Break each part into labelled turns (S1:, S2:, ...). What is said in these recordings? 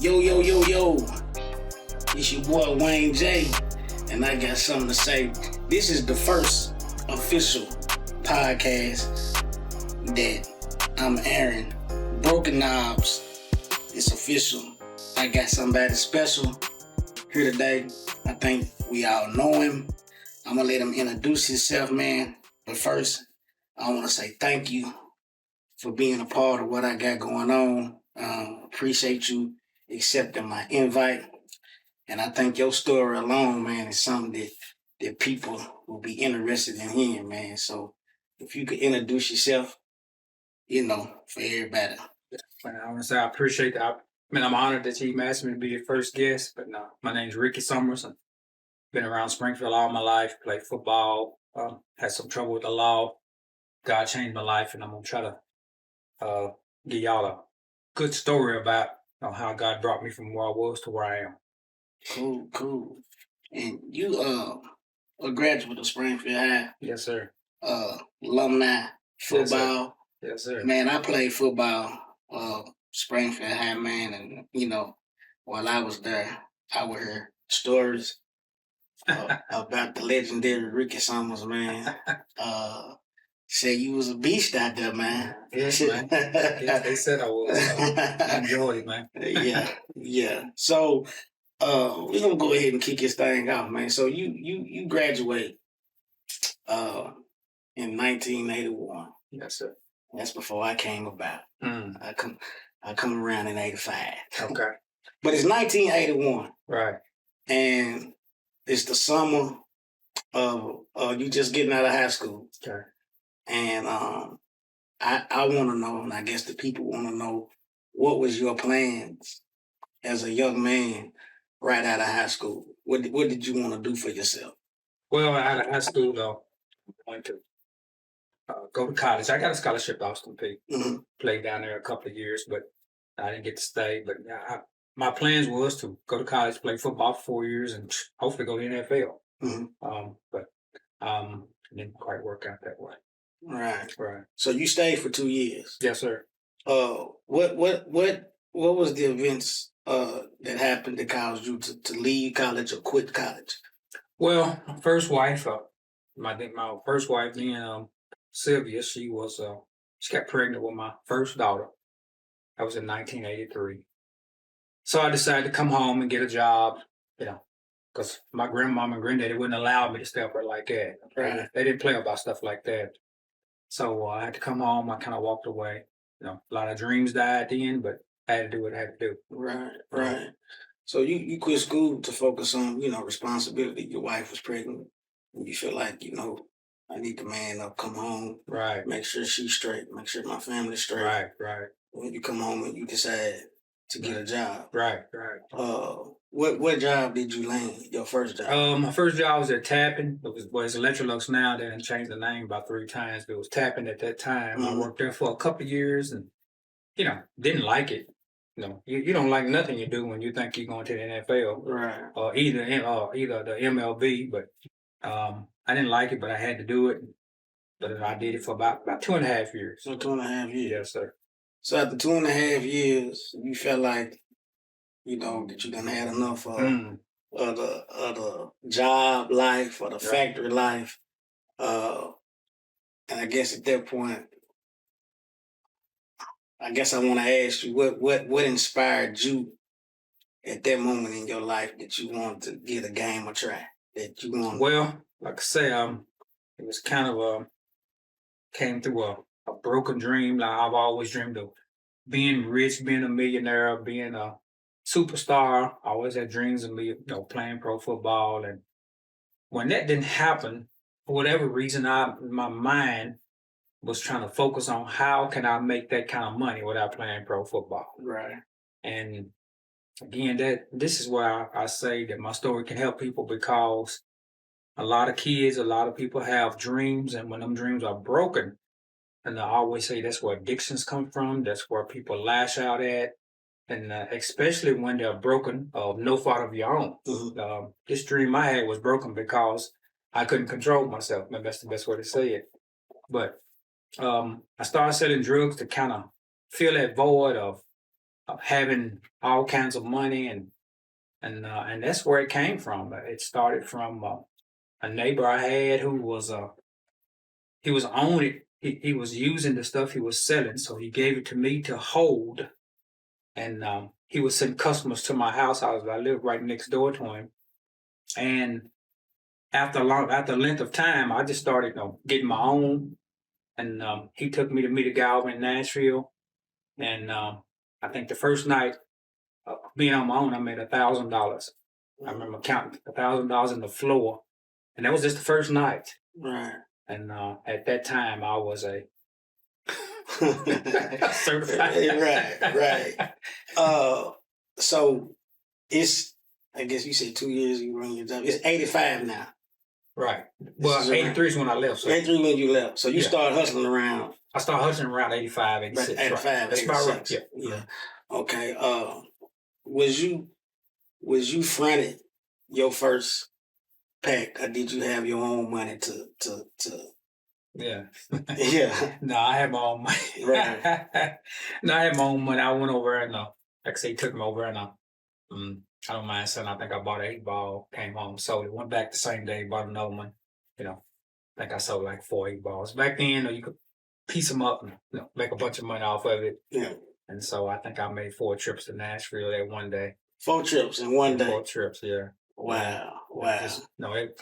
S1: Yo. It's your boy Wayne J, and I got something to say. This is the first official podcast that I'm airing. Broken Knobs. It's official. I got somebody special here today. I think we all know him. I'm going to let him introduce himself, man. But first, I want to say thank you for being a part of what I got going on. Appreciate you accepting my invite. And I think your story alone, man, is something that people will be interested in hearing, man. So if you could introduce yourself, for everybody.
S2: I want to say I appreciate that. I'm honored that you asked me to be your first guest. But no, my name's Ricky Summers. I've been around Springfield all my life, played football, had some trouble with the law. God changed my life, and I'm going to try to give y'all a good story about how God brought me from where I was to where I am.
S1: Cool. And you a graduate of Springfield High.
S2: Yes, sir.
S1: Alumni football.
S2: Yes, sir.
S1: Man, I played football Springfield High, man, and while I was there, I would hear stories about the legendary Ricky Summers, man. Said you was a beast out there, man.
S2: Yes, man. Yes, they said I was. I enjoyed it, man.
S1: Yeah. So we're gonna go ahead and kick this thing off, man. So you graduate in 1981.
S2: Yes, sir.
S1: That's before I came about. I come around in 85.
S2: Okay.
S1: But it's 1981.
S2: Right.
S1: And it's the summer of you just getting out of high school.
S2: Okay.
S1: And I want to know, and I guess the people want to know, what was your plans as a young man right out of high school? What did you want to do for yourself?
S2: Well, out of high school, though, I wanted to go to college. I got a scholarship to Austin Peay.
S1: Mm-hmm.
S2: Played down there a couple of years, but I didn't get to stay. But my plans was to go to college, play football for 4 years, and hopefully go to the NFL.
S1: Mm-hmm.
S2: But it didn't quite work out that way.
S1: Right.
S2: Right.
S1: So you stayed for 2 years.
S2: Yes, sir.
S1: What was the events that happened that caused you to leave college or quit college?
S2: Well, my first wife, my first wife being Sylvia, she got pregnant with my first daughter. That was in 1983. So I decided to come home and get a job, because my grandmama and granddaddy wouldn't allow me to stay up there like that.
S1: Right.
S2: They didn't play about stuff like that. So I had to come home. I kind of walked away. A lot of dreams died then, but I had to do what I had to do.
S1: Right. So you quit school to focus on, responsibility. Your wife was pregnant. And you feel like, I need to man up, come home.
S2: Right.
S1: Make sure she's straight. Make sure my family's straight.
S2: Right.
S1: When you come home and you decide to get a job.
S2: Right.
S1: What job did you land? Your first job?
S2: My first job was at Tapping. It's Electrolux now. They didn't change the name about 3 times, but it was Tapping at that time.
S1: Mm-hmm.
S2: I worked there for a couple of years and, didn't like it. You don't like nothing you do when you think you're going to the NFL.
S1: Right.
S2: Or either the MLB, but I didn't like it, but I had to do it. But I did it for about 2.5 years.
S1: So 2.5 years.
S2: Yes, sir.
S1: So after 2.5 years, you felt like, that you done had enough of the job life or the factory life. And I guess at that point, I guess I want to ask you, what inspired you at that moment in your life that you wanted to give a game a try?
S2: Well, like I say, it was kind of came through a broken dream. Like I've always dreamed of being rich, being a millionaire, being a superstar. I always had dreams of me, playing pro football. And when that didn't happen, for whatever reason, my mind was trying to focus on how can I make that kind of money without playing pro football.
S1: Right.
S2: And again, this is why I say that my story can help people, because a lot of kids, a lot of people have dreams, and when them dreams are broken, and I always say that's where addictions come from, that's where people lash out at, and especially when they're broken of no fault of your own. Mm-hmm. This dream I had was broken because I couldn't control myself. Maybe that's the best way to say it. But I started selling drugs to kind of fill that void of having all kinds of money, and that's where it came from. It started from a neighbor I had who was he was owning he was using the stuff he was selling, so he gave it to me to hold, and he would send customers to my house. I lived right next door to him, and after a length of time, I just started getting my own, and he took me to meet a guy over in Nashville, and I think the first night being on my own, I made $1,000. I remember counting $1,000 in the floor, and that was just the first night.
S1: Right.
S2: And at that time, I was a certified.
S1: Right. So it's, I guess you said 2 years you run your job. It's 85 now.
S2: Right. Well, 83 is when I left. So.
S1: 83 when you left. So you started hustling around.
S2: I started hustling around 85, 86.
S1: 85,
S2: right. That's about right.
S1: Yeah. Okay. Was you fronted your first pack, or did you have your own money to
S2: Yeah.
S1: Yeah.
S2: No, I had my own money.
S1: Right.
S2: No, I had my own money. I went over and like I say, he took me over and I don't mind saying, I think I bought an 8-ball, came home, sold it, went back the same day, bought another one. I think I sold like 4 8-balls. Back then, you could piece them up and make a bunch of money off of it.
S1: Yeah.
S2: And so I think I made 4 trips to Nashville that one day.
S1: 4 trips in one day.
S2: 4 trips, yeah.
S1: Wow.
S2: I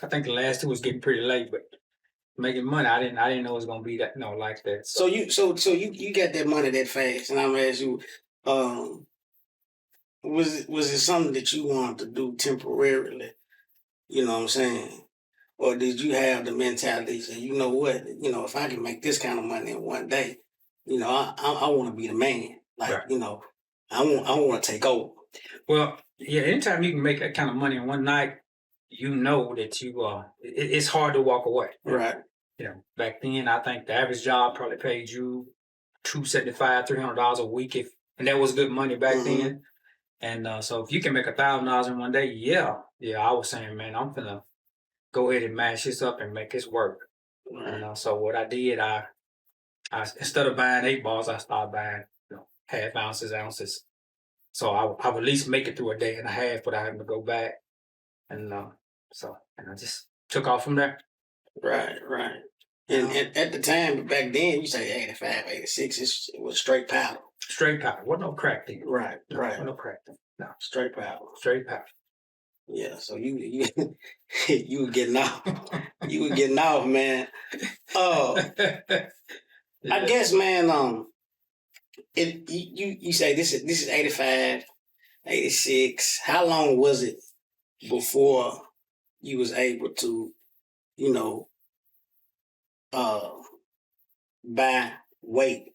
S2: think the last 2 was getting pretty late, but making money, I didn't know it was gonna be that like that.
S1: So you got that money that fast, and I'm gonna ask you, was it something that you wanted to do temporarily? You know what I'm saying? Or did you have the mentality say, you know what, if I can make this kind of money in one day, I want to be the man. Like,
S2: right.
S1: I want to take over.
S2: Well, yeah, anytime you can make that kind of money in one night, that you it's hard to walk away.
S1: Right.
S2: Back then I think the average job probably paid you $275, $300 a week, and that was good money back then. And so if you can make $1,000 in one day, yeah, I was saying, man, I'm gonna go ahead and mash this up and make this work.
S1: Right.
S2: And so what I did, I instead of buying 8-balls, I started buying half ounces. So I would at least make it through a day and a half without having to go back. And I just took off from there.
S1: Right. And at the time, back then, you say 85, 86, it was straight powder.
S2: Straight powder. Wasn't no crack then.
S1: Right.
S2: No crack then. No.
S1: Straight powder.
S2: Straight powder.
S1: Yeah, so you you were getting off. You were getting off, man. I guess, man, you say this is 85, 86. How long was it before you was able to, buy weight?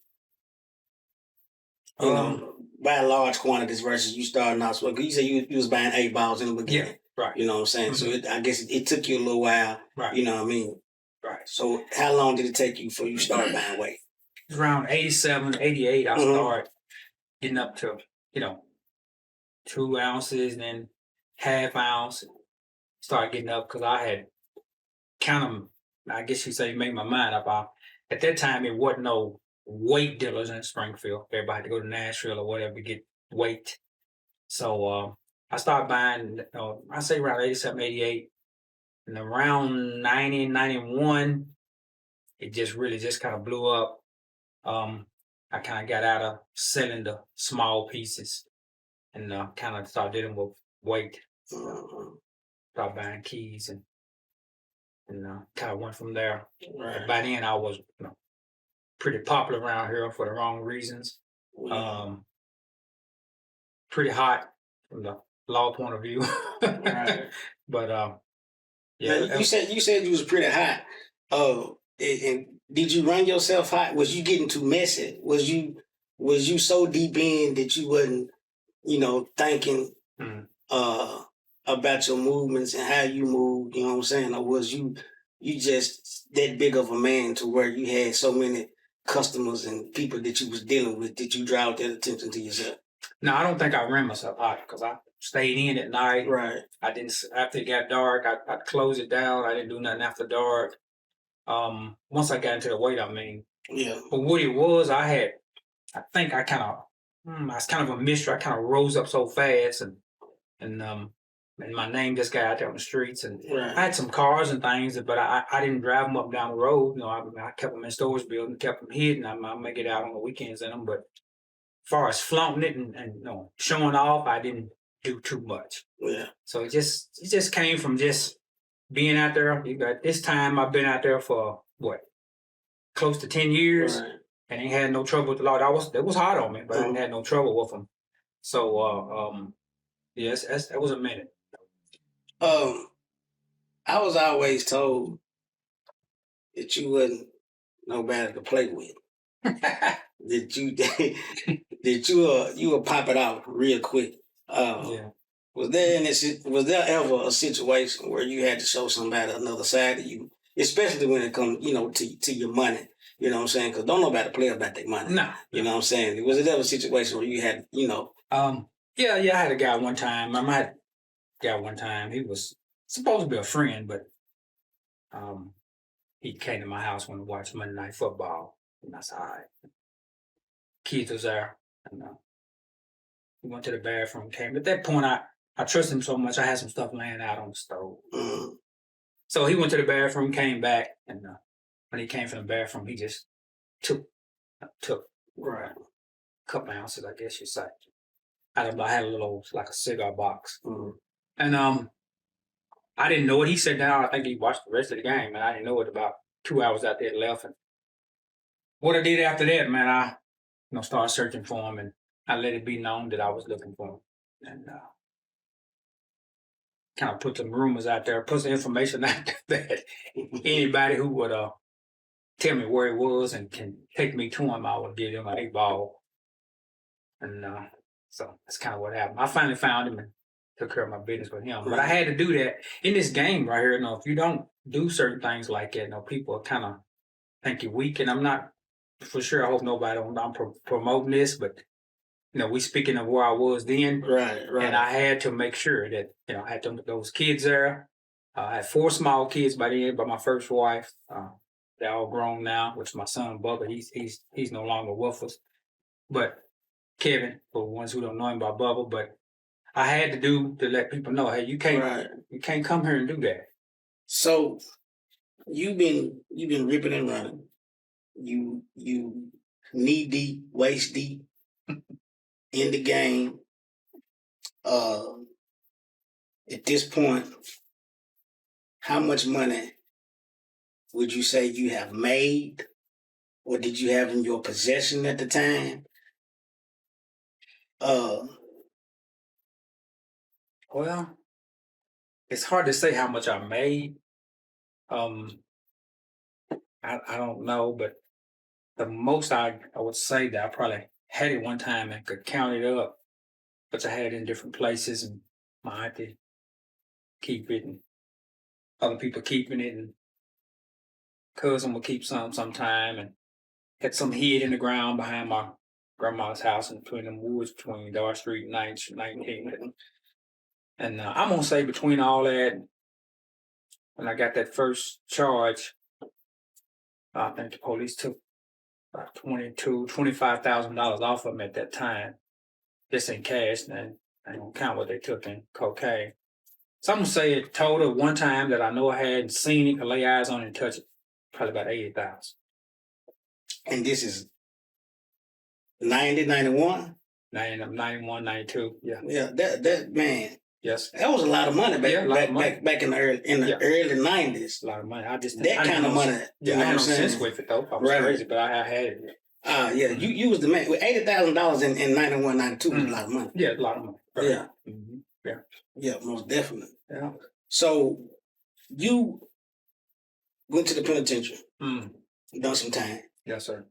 S1: Buy large quantities versus you starting out slow. Because you say you was buying 8-balls in the beginning.
S2: Yeah, right.
S1: You know what I'm saying? So I guess it took you a little while.
S2: Right.
S1: You know what I mean?
S2: Right.
S1: So how long did it take you before you started buying weight?
S2: Around 87, 88, I started getting up to, 2 ounces and then half ounce. Started getting up because I had kind of, I guess you say, made my mind up. At that time, it wasn't no weight dealers in Springfield. Everybody had to go to Nashville or whatever to get weight. So I started buying, I say around 87, 88. And around 90, 91, it just really just kind of blew up. I kind of got out of selling the small pieces and kind of started dealing with weight. Started buying keys and kind of went from there.
S1: Right.
S2: By then, I was pretty popular around here for the wrong reasons. Pretty hot from the law point of view.
S1: Right.
S2: But
S1: yeah. Now, you said you was pretty hot. And did you run yourself hot? Was you getting too messy? Was you so deep in that you wasn't, thinking about your movements and how you moved? You know what I'm saying? Or was you just that big of a man to where you had so many customers and people that you was dealing with that you draw that attention to yourself?
S2: No, I don't think I ran myself hot because I stayed in at night.
S1: Right.
S2: I didn't. After it got dark, I'd close it down. I didn't do nothing after dark. Once I got into the weight, I mean.
S1: Yeah.
S2: But what it was, I think I kind of it's kind of a mystery. I kind of rose up so fast, and my name just got out there on the streets, and
S1: Right.
S2: I had some cars and things, but I didn't drive them up down the road. I kept them in storage building, kept them hidden. I may get out on the weekends in them, but as far as flaunting it and showing off, I didn't do too much.
S1: Yeah.
S2: So it just came from just being out there. At this time, I've been out there for what, close to 10 years,
S1: Right.
S2: and ain't had no trouble with the law. It was hard on me, but I ain't had no trouble with them. So yes, that was a minute.
S1: I was always told that you wasn't nobody to play with. that you would pop it out real quick.
S2: Yeah.
S1: Was there ever a situation where you had to show somebody another side of you, especially when it comes, to your money? You know what I'm saying? Because don't nobody play about their money.
S2: No.
S1: You know what I'm saying? Was it ever a situation where you had,
S2: Yeah, I had a guy one time. He was supposed to be a friend, but he came to my house when we watched Monday Night Football, and I said, all right. Kids was there, and he went to the bathroom, came. At that point, I trusted him so much, I had some stuff laying out on the stove.
S1: Mm.
S2: So he went to the bathroom, came back, and when he came from the bathroom, he just took
S1: Right.
S2: a couple ounces, I guess you say. I had a little, like a cigar box.
S1: Mm.
S2: And I didn't know it. He sat down. I think he watched the rest of the game, and I didn't know it. About 2 hours out there left. And what I did after that, man, I started searching for him, and I let it be known that I was looking for him, and kind of put some rumors out there, put some information out there that anybody who would tell me where he was and can take me to him, I would give him an 8-ball. And so that's kind of what happened. I finally found him and took care of my business with him. But I had to do that in this game right here. If you don't do certain things like that, people kind of think you're weak. And I'm not for sure. I hope nobody I'm promoting this, but we speaking of where I was then,
S1: right.
S2: And I had to make sure that I had those kids there. I had 4 small kids by the end, by my first wife. They're all grown now, which my son Bubba, he's no longer with us. But Kevin, for the ones who don't know him by Bubba, but I had to let people know, hey, you can't come here and do that.
S1: So you've been ripping and running. You knee deep, waist deep in the game. At this point, how much money would you say you have made, or did you have in your possession at the time?
S2: Well, it's hard to say how much I made. I don't know, but the most I would say that I probably had it one time and could count it up, but I had it in different places, and my auntie keep it, and other people keeping it, and cousin would keep some sometime, and had some hid in the ground behind my grandma's house in between them woods between Dark Street and 19th. And I'm going to say between all that, when I got that first charge, I think the police took about $25,000 off of them at that time, just in cash, and I don't count what they took in cocaine. So I'm going to say a total one time that I know I hadn't seen it, could lay eyes on it and touch it, probably about $80,000.
S1: And this is 90, 91?
S2: 91, 92, yeah.
S1: Yeah, that man.
S2: Yes.
S1: That was a lot of money back in the early 90s.
S2: A lot of money.
S1: That kind of money.
S2: Yeah, I had no sense with it though. I was crazy, but I had it.
S1: Yeah, you was the man. With $80,000 in 91, 92 was a lot of money.
S2: Yeah, a lot of money. Right.
S1: Yeah.
S2: Mm-hmm. Yeah.
S1: Yeah, most definitely.
S2: Yeah.
S1: So you went to the penitentiary. Done some time.
S2: Yes, sir.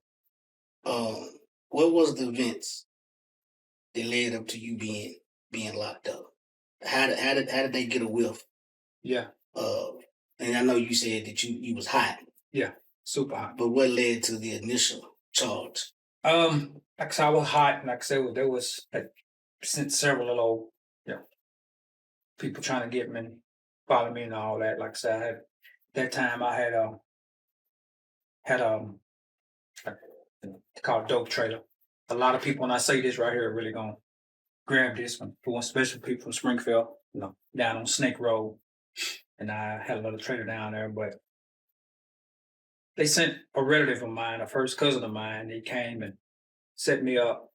S1: What was the events that led up to you being locked up? How did they get a whiff?
S2: Yeah.
S1: And I know you said that you was hot.
S2: Yeah, super hot.
S1: But what led to the initial charge?
S2: Like I said, I was hot, and like I said, there was since several little people trying to get me and follow me and all that. Like I said, that time I had called dope trailer. a lot of people, when I say this right here, are really gonna grab this one. For one, special people from Springfield, down on Snake Road, and I had a little trader down there, but they sent a relative of mine, a first cousin of mine. He came and set me up.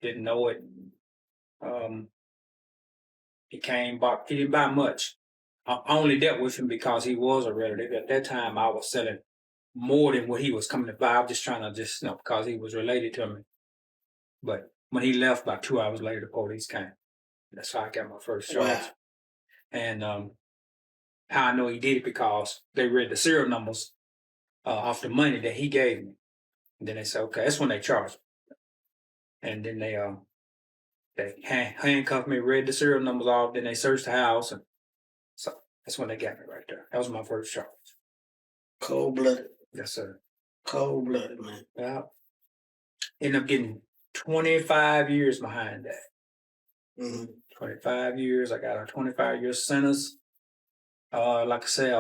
S2: Didn't know it. He came, he didn't buy much. I only dealt with him because he was a relative. At that time, I was selling more than what he was coming to buy. I was just trying to because he was related to me. But when he left, about 2 hours later, the police came. That's how I got my first charge.
S1: Wow.
S2: And how I know he did it because they read the serial numbers off the money that he gave me. And then they said, okay, that's when they charged me. And then they handcuffed me, read the serial numbers off, then they searched the house. And so that's when they got me right there. That was my first charge.
S1: Cold-blooded.
S2: Yes, sir.
S1: Cold-blooded, man.
S2: Yeah. Ended up getting 25 years behind that.
S1: Mm-hmm.
S2: 25 years. I got a 25-year sentence. Like I said,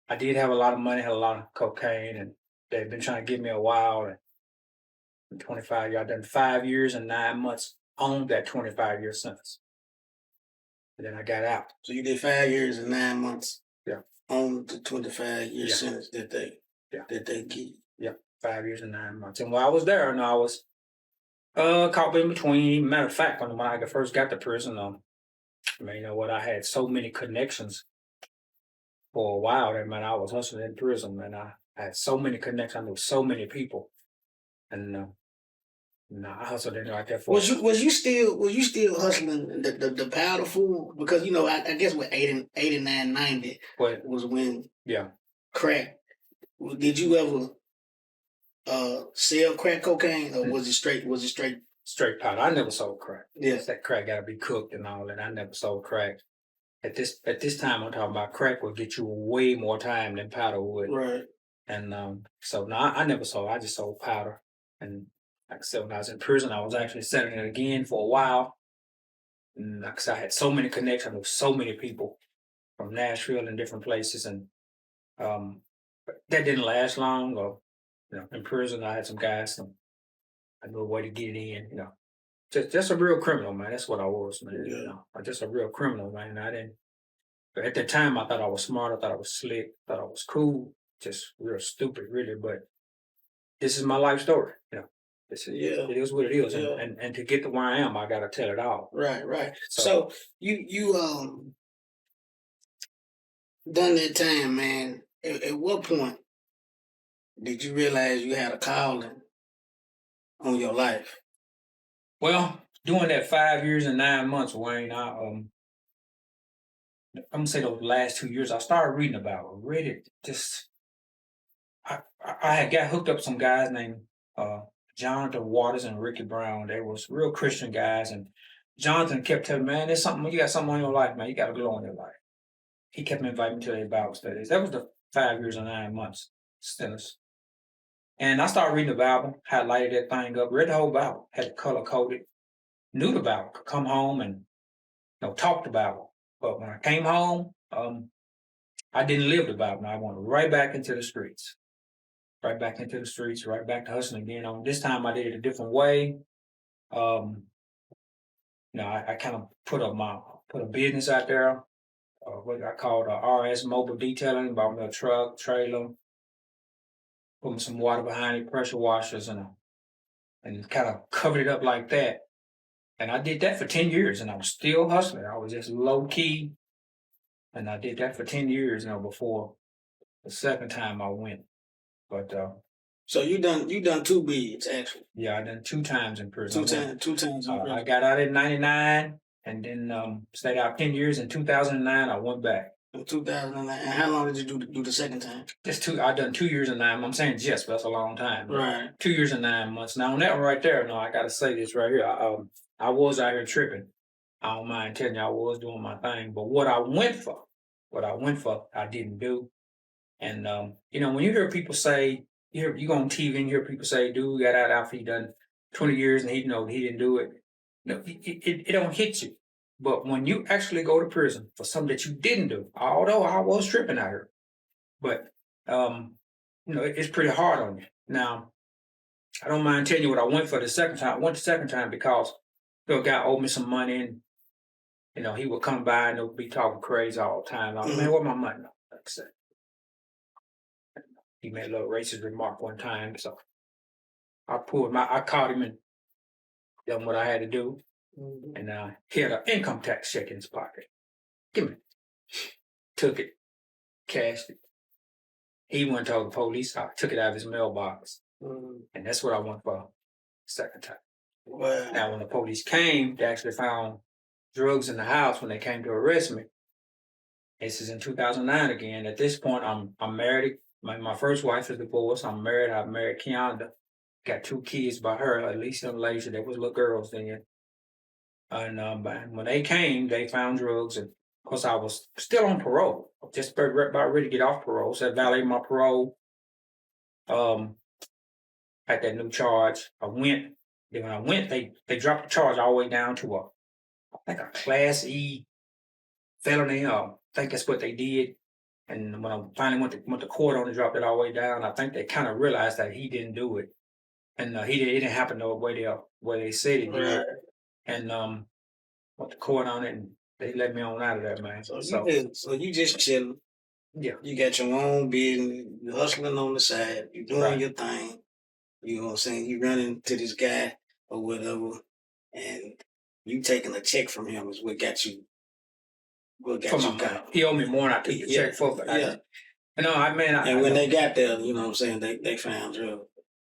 S2: I did have a lot of money, had a lot of cocaine, and they've been trying to get me a while. And 25 years, I've done 5 years and 9 months on that 25-year sentence. And then I got out.
S1: So you did 5 years and 9 months.
S2: Yeah.
S1: On the 25-year sentence that they give.
S2: Yeah, 5 years and 9 months. And while I was there, I was caught in between. Matter of fact, when I first got to prison, you know what? I had so many connections for a while there, man. I was hustling in prison, man. I had so many connections. I knew so many people, and I hustled in right there for.
S1: Was you still hustling the powder food? Because I guess with 89, 90 was when crack. Did you ever sell crack cocaine, or was it straight
S2: powder? I never sold crack.
S1: Yes,
S2: that crack got to be cooked and all that. I never sold crack. At this time, I'm talking about crack would get you way more time than powder would.
S1: Right.
S2: And so no, I never sold. I just sold powder. And like I said, when I was in prison, I was actually selling it again for a while. And like I said, I had so many connections with so many people from Nashville and different places, and but that didn't last long. Or in prison, I had some guys. I knew a way to get it in. Just a real criminal, man. That's what I was, man.
S1: Yeah.
S2: Just a real criminal, man. But at that time, I thought I was smart. I thought I was slick. I thought I was cool. Just real stupid, really. But this is my life story. It is what it is.
S1: Yeah.
S2: And to get to where I am, I got to tell it all.
S1: Right. So you done that time, man. At what point did you realize you had a calling on your life?
S2: Well, doing that 5 years and 9 months, Wayne, I'm gonna say those last 2 years, I started reading about it. Read it. I had got hooked up with some guys named Jonathan Waters and Ricky Brown. They was real Christian guys, and Jonathan kept telling me, man, there's something, you got something on your life, man. You got to glow in your life. He kept me inviting me to their Bible studies. That was the 5 years and 9 months sentence. And I started reading the Bible, highlighted that thing up, read the whole Bible, had it color coded, knew the Bible, could come home and talk the Bible. But when I came home, I didn't live the Bible. I went right back into the streets. Right back to hustling again. This time I did it a different way. I kind of put a business out there, what I called RS Mobile Detailing, bought me a truck, trailer, put me some water behind it, pressure washers, and kind of covered it up like that. And I did that for 10 years, and I was still hustling. I was just low key, and I did that for 10 years, before the second time I went. But
S1: so you done 2 bids actually?
S2: Yeah, I done 2 times in prison.
S1: Two times in prison.
S2: I got out in '99, and then stayed out 10 years. In 2009, I went back.
S1: In 2009, and how long did you do the second time?
S2: I done 2 years and 9 months. I'm saying just, but that's a long time.
S1: Right.
S2: 2 years and 9 months. Now on that one right there, I got to say this right here. I was out here tripping. I don't mind telling you, I was doing my thing. But what I went for, I didn't do. And when you hear people say, you go on TV and you hear people say, dude got out after he done 20 years and he didn't do it. It don't hit you. But when you actually go to prison for something that you didn't do, although I was tripping out here, but it's pretty hard on you. Now, I don't mind telling you what I went for the second time. I went the second time because the guy owed me some money, and he would come by and would be talking crazy all the time. Like, man, where my money? Like I said, he made a little racist remark one time, so I caught him and done what I had to do, and he had an income tax check in his pocket. Give me, took it, cashed it. He went to the police. I took it out of his mailbox, and that's what I went for the second time.
S1: Wow.
S2: Now, when the police came, they actually found drugs in the house when they came to arrest me. This is in 2009 again. At this point, I'm married. My first wife is divorced. I'm married. I married Keonda. Got 2 kids by her, at least in Malaysia. They was little girls then. And when they came, they found drugs. And of course, I was still on parole. Just about ready to get off parole. So I violated my parole. Had that new charge. I went. Then when I went, they dropped the charge all the way down to I think a Class E felony. I think that's what they did. And when I finally went to court on it, dropped it all the way down. I think they kind of realized that he didn't do it, and it didn't happen the way they said it did.
S1: Right.
S2: And went to court on it, and they let me on out of there, man.
S1: So you just chilling.
S2: Yeah.
S1: You got your own business. You're hustling on the side. You're doing
S2: Right.
S1: your thing. You know what I'm saying? You running to this guy or whatever, and you taking a check from him is what got you.
S2: He owed me more than I took the check for. But
S1: yeah.
S2: And
S1: when they got there, you know what I'm saying, they found drugs.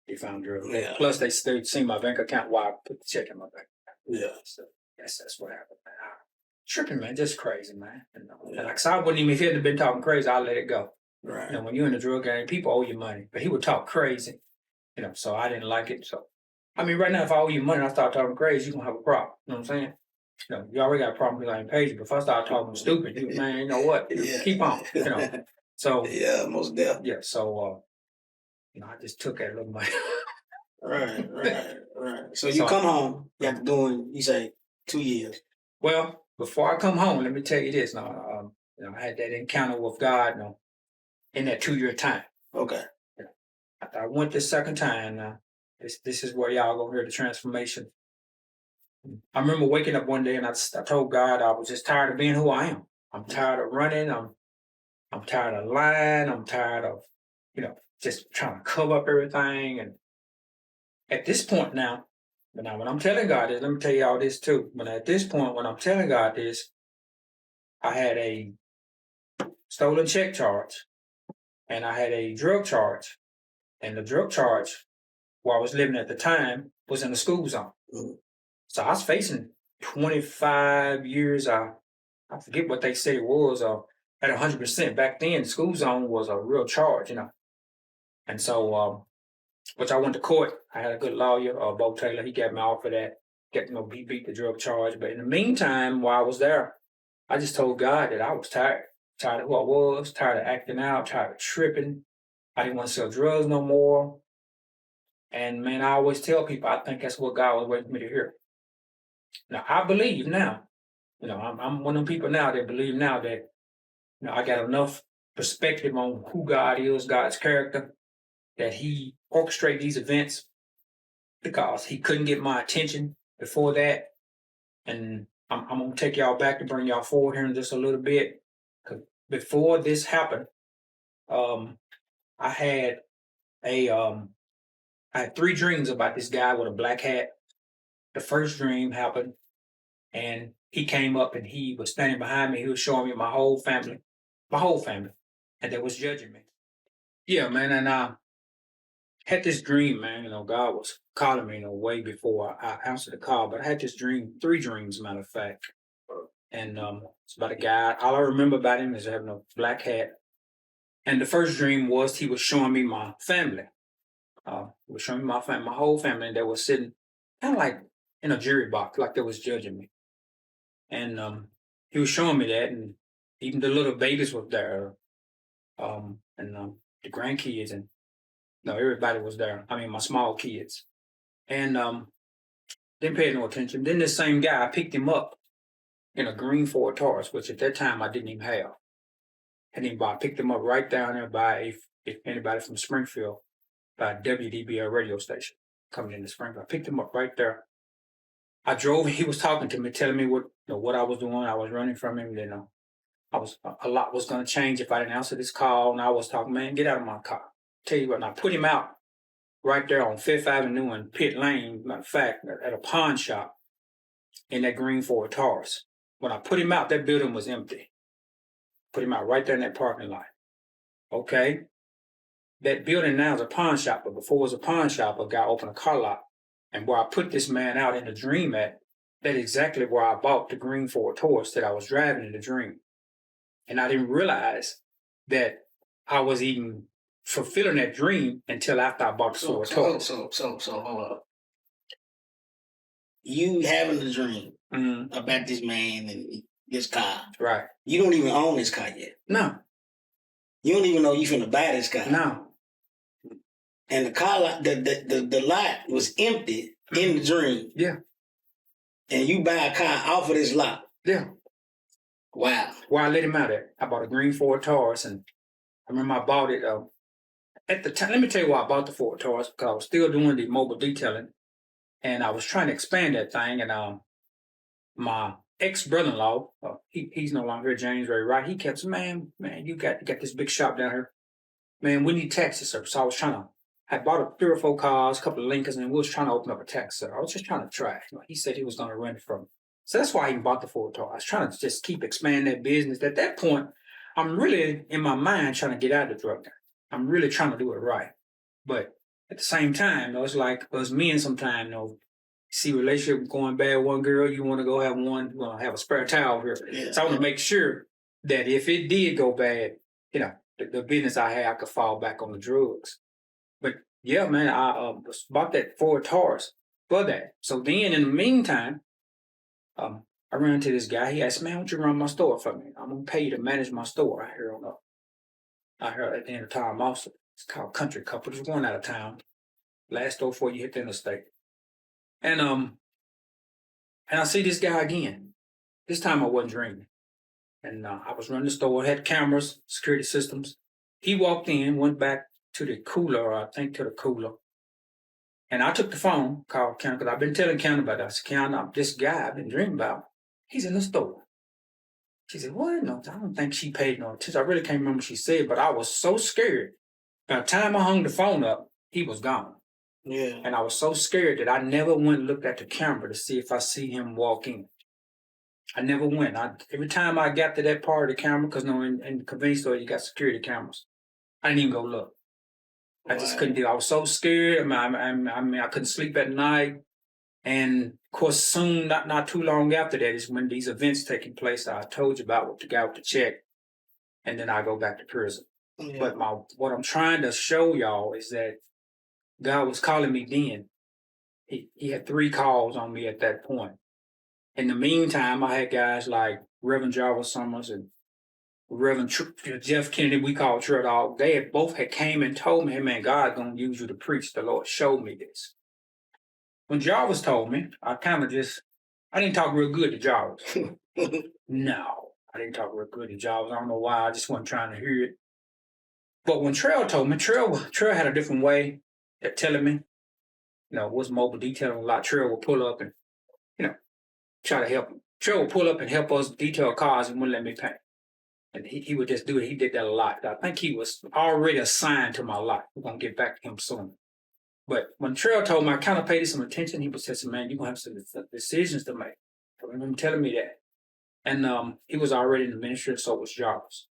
S2: They found drugs.
S1: Yeah.
S2: Plus, they seen my bank account while I put the check in my bank account.
S1: Yeah.
S2: So that's what happened, man. Tripping, man, just crazy, man. And like, so I wouldn't even, if he had been talking crazy, I'd let it go.
S1: Right.
S2: When you're in the drug game, people owe you money, but he would talk crazy, so I didn't like it. So, right now, if I owe you money and I start talking crazy, you're going to have a problem. You know what I'm saying? You already got a problem because I ain't paid you, but if I start talking stupid, man, you know what? Keep on, So.
S1: Yeah, most definitely.
S2: Yeah, so, I just took that little money.
S1: Right. So you come home, after doing, you say, 2 years.
S2: Well, before I come home, let me tell you this. Now, I had that encounter with God in that 2-year time.
S1: Okay.
S2: After I went the second time, this is where y'all gonna hear the transformation. I remember waking up one day and I told God I was just tired of being who I am. I'm tired of running. I'm tired of lying. I'm tired of, just trying to cover up everything. And at this point now, when I'm telling God this, let me tell you all this too. But at this point, when I'm telling God this, I had a stolen check charge and I had a drug charge. And the drug charge, where I was living at the time, was in the school zone.
S1: Mm-hmm.
S2: So I was facing 25 years. I forget what they said it was, at 100%. Back then, school zone was a real charge, And so, which I went to court. I had a good lawyer, Bo Taylor. He got me off for that. He beat the drug charge. But in the meantime, while I was there, I just told God that I was tired. Tired of who I was, tired of acting out, tired of tripping. I didn't want to sell drugs no more. And, man, I always tell people I think that's what God was waiting for me to hear. Now, I believe now. I'm one of them people now that believe now that, I got enough perspective on who God is, God's character, that he orchestrated these events because he couldn't get my attention before that. And I'm going to take y'all back to bring y'all forward here in just a little bit. Because before this happened, I had 3 dreams about this guy with a black hat. The first dream happened, and he came up and he was standing behind me. He was showing me my whole family, and they was judging me. Yeah, man, and I had this dream, man. God was calling me way before I answered the call. But I had this dream, 3 dreams, matter of fact. And it's about a guy. All I remember about him is having a black hat. And the first dream was he was showing me my family. He was showing me my whole family, and they were sitting kind of like in a jury box, like they was judging me. And he was showing me that, and even the little babies were there, and the grandkids, and everybody was there. My small kids. And didn't pay no attention. Then this same guy, I picked him up in a green Ford Taurus, which at that time I didn't even have. I picked him up right down there by, if anybody from Springfield, by WDBL radio station. coming into Springfield. I picked him up right there. I drove. He was talking to me, telling me what I was doing. I was running from him. A lot was going to change if I didn't answer this call. And I was talking, man, get out of my car. Tell you what, and I put him out right there on Fifth Avenue and Pitt Lane. Matter of fact, at a pawn shop in that green Ford Taurus. When I put him out, that building was empty. Put him out right there in that parking lot. Okay. That building now is a pawn shop, but before it was a pawn shop, a guy opened a car lot. And where I put this man out in the dream at, that's exactly where I bought the green Ford Taurus that I was driving in the dream. And I didn't realize that I was even fulfilling that dream until after I bought the Ford Taurus.
S1: So hold up. You having the dream about this man and this car.
S2: Right.
S1: You don't even own this car yet.
S2: No.
S1: You don't even know you finna buy this car.
S2: No.
S1: And the car lot, the lot was empty in the dream.
S2: Yeah.
S1: And you buy a car off of this lot.
S2: Yeah.
S1: Wow.
S2: Where I let him out at. I bought a green Ford Taurus, and I remember I bought it at the time. Let me tell you why I bought the Ford Taurus, because I was still doing the mobile detailing, and I was trying to expand that thing. And my ex-brother-in-law, he's no longer here, James Ray Wright. He kept saying, man, you got this big shop down here. Man, we need taxi service. So I was I bought 3 or 4 cars, a couple of Lincolns, and we was trying to open up a taxi service. I was just trying to try it. He said he was going to rent it from me. So that's why I even bought the Ford Taurus. I was trying to just keep expanding that business. At that point, I'm really, in my mind, trying to get out of the drug game. I'm really trying to do it right. But at the same time, it's like us men sometimes, see relationship going bad with one girl, you want to go have one, you want to have a spare towel here. Yeah. So I want to make sure that if it did go bad, the business I had, I could fall back on the drugs. But yeah, man, I bought that Ford Taurus for that. So then in the meantime, I ran into this guy. He asked, man, why don't you run my store for me? I'm going to pay you to manage my store out here at the end of town also. It's called Country Couple. It's going out of town. Last store before you hit the interstate. And I see this guy again. This time I wasn't dreaming. And I was running the store, had cameras, security systems. He walked in, went back to the cooler, and I took the phone, called Ken, because I've been telling Ken about that. I said, Ken, this guy I've been dreaming about, he's in the store. She said, what? No, I don't think she paid no attention. I really can't remember what she said, but I was so scared. By the time I hung the phone up, he was gone.
S1: Yeah.
S2: And I was so scared that I never went and looked at the camera to see if I see him walk in. I never went. Every time I got to that part of the camera, because in the convenience store, you got security cameras. I didn't even go look. I just couldn't do it. I was so scared. I couldn't sleep at night. And of course, soon, not too long after that, is when these events taking place that I told you about with the guy with the check. And then I go back to prison. Yeah. But what I'm trying to show y'all is that God was calling me then. He had 3 calls on me at that point. In the meantime, I had guys like Reverend Jarvis Summers and Reverend Jeff Kennedy, we call Trey Dog. They both came and told me, hey man, God's going to use you to preach. The Lord showed me this. When Jarvis told me, I didn't talk real good to Jarvis. No, I didn't talk real good to Jarvis. I don't know why. I just wasn't trying to hear it. But when Trail told me, Trail had a different way of telling me, was mobile detailing a lot. Trail would pull up and, try to help him. Trail would pull up and help us detail cars and wouldn't let me pay. And he would just do it. He did that a lot. I think he was already assigned to my life. We're going to get back to him soon. But when Trail told me, I kind of paid some attention. He was saying, man, you're going to have some decisions to make. I remember him telling me that. And he was already in the ministry, and so was Jarvis.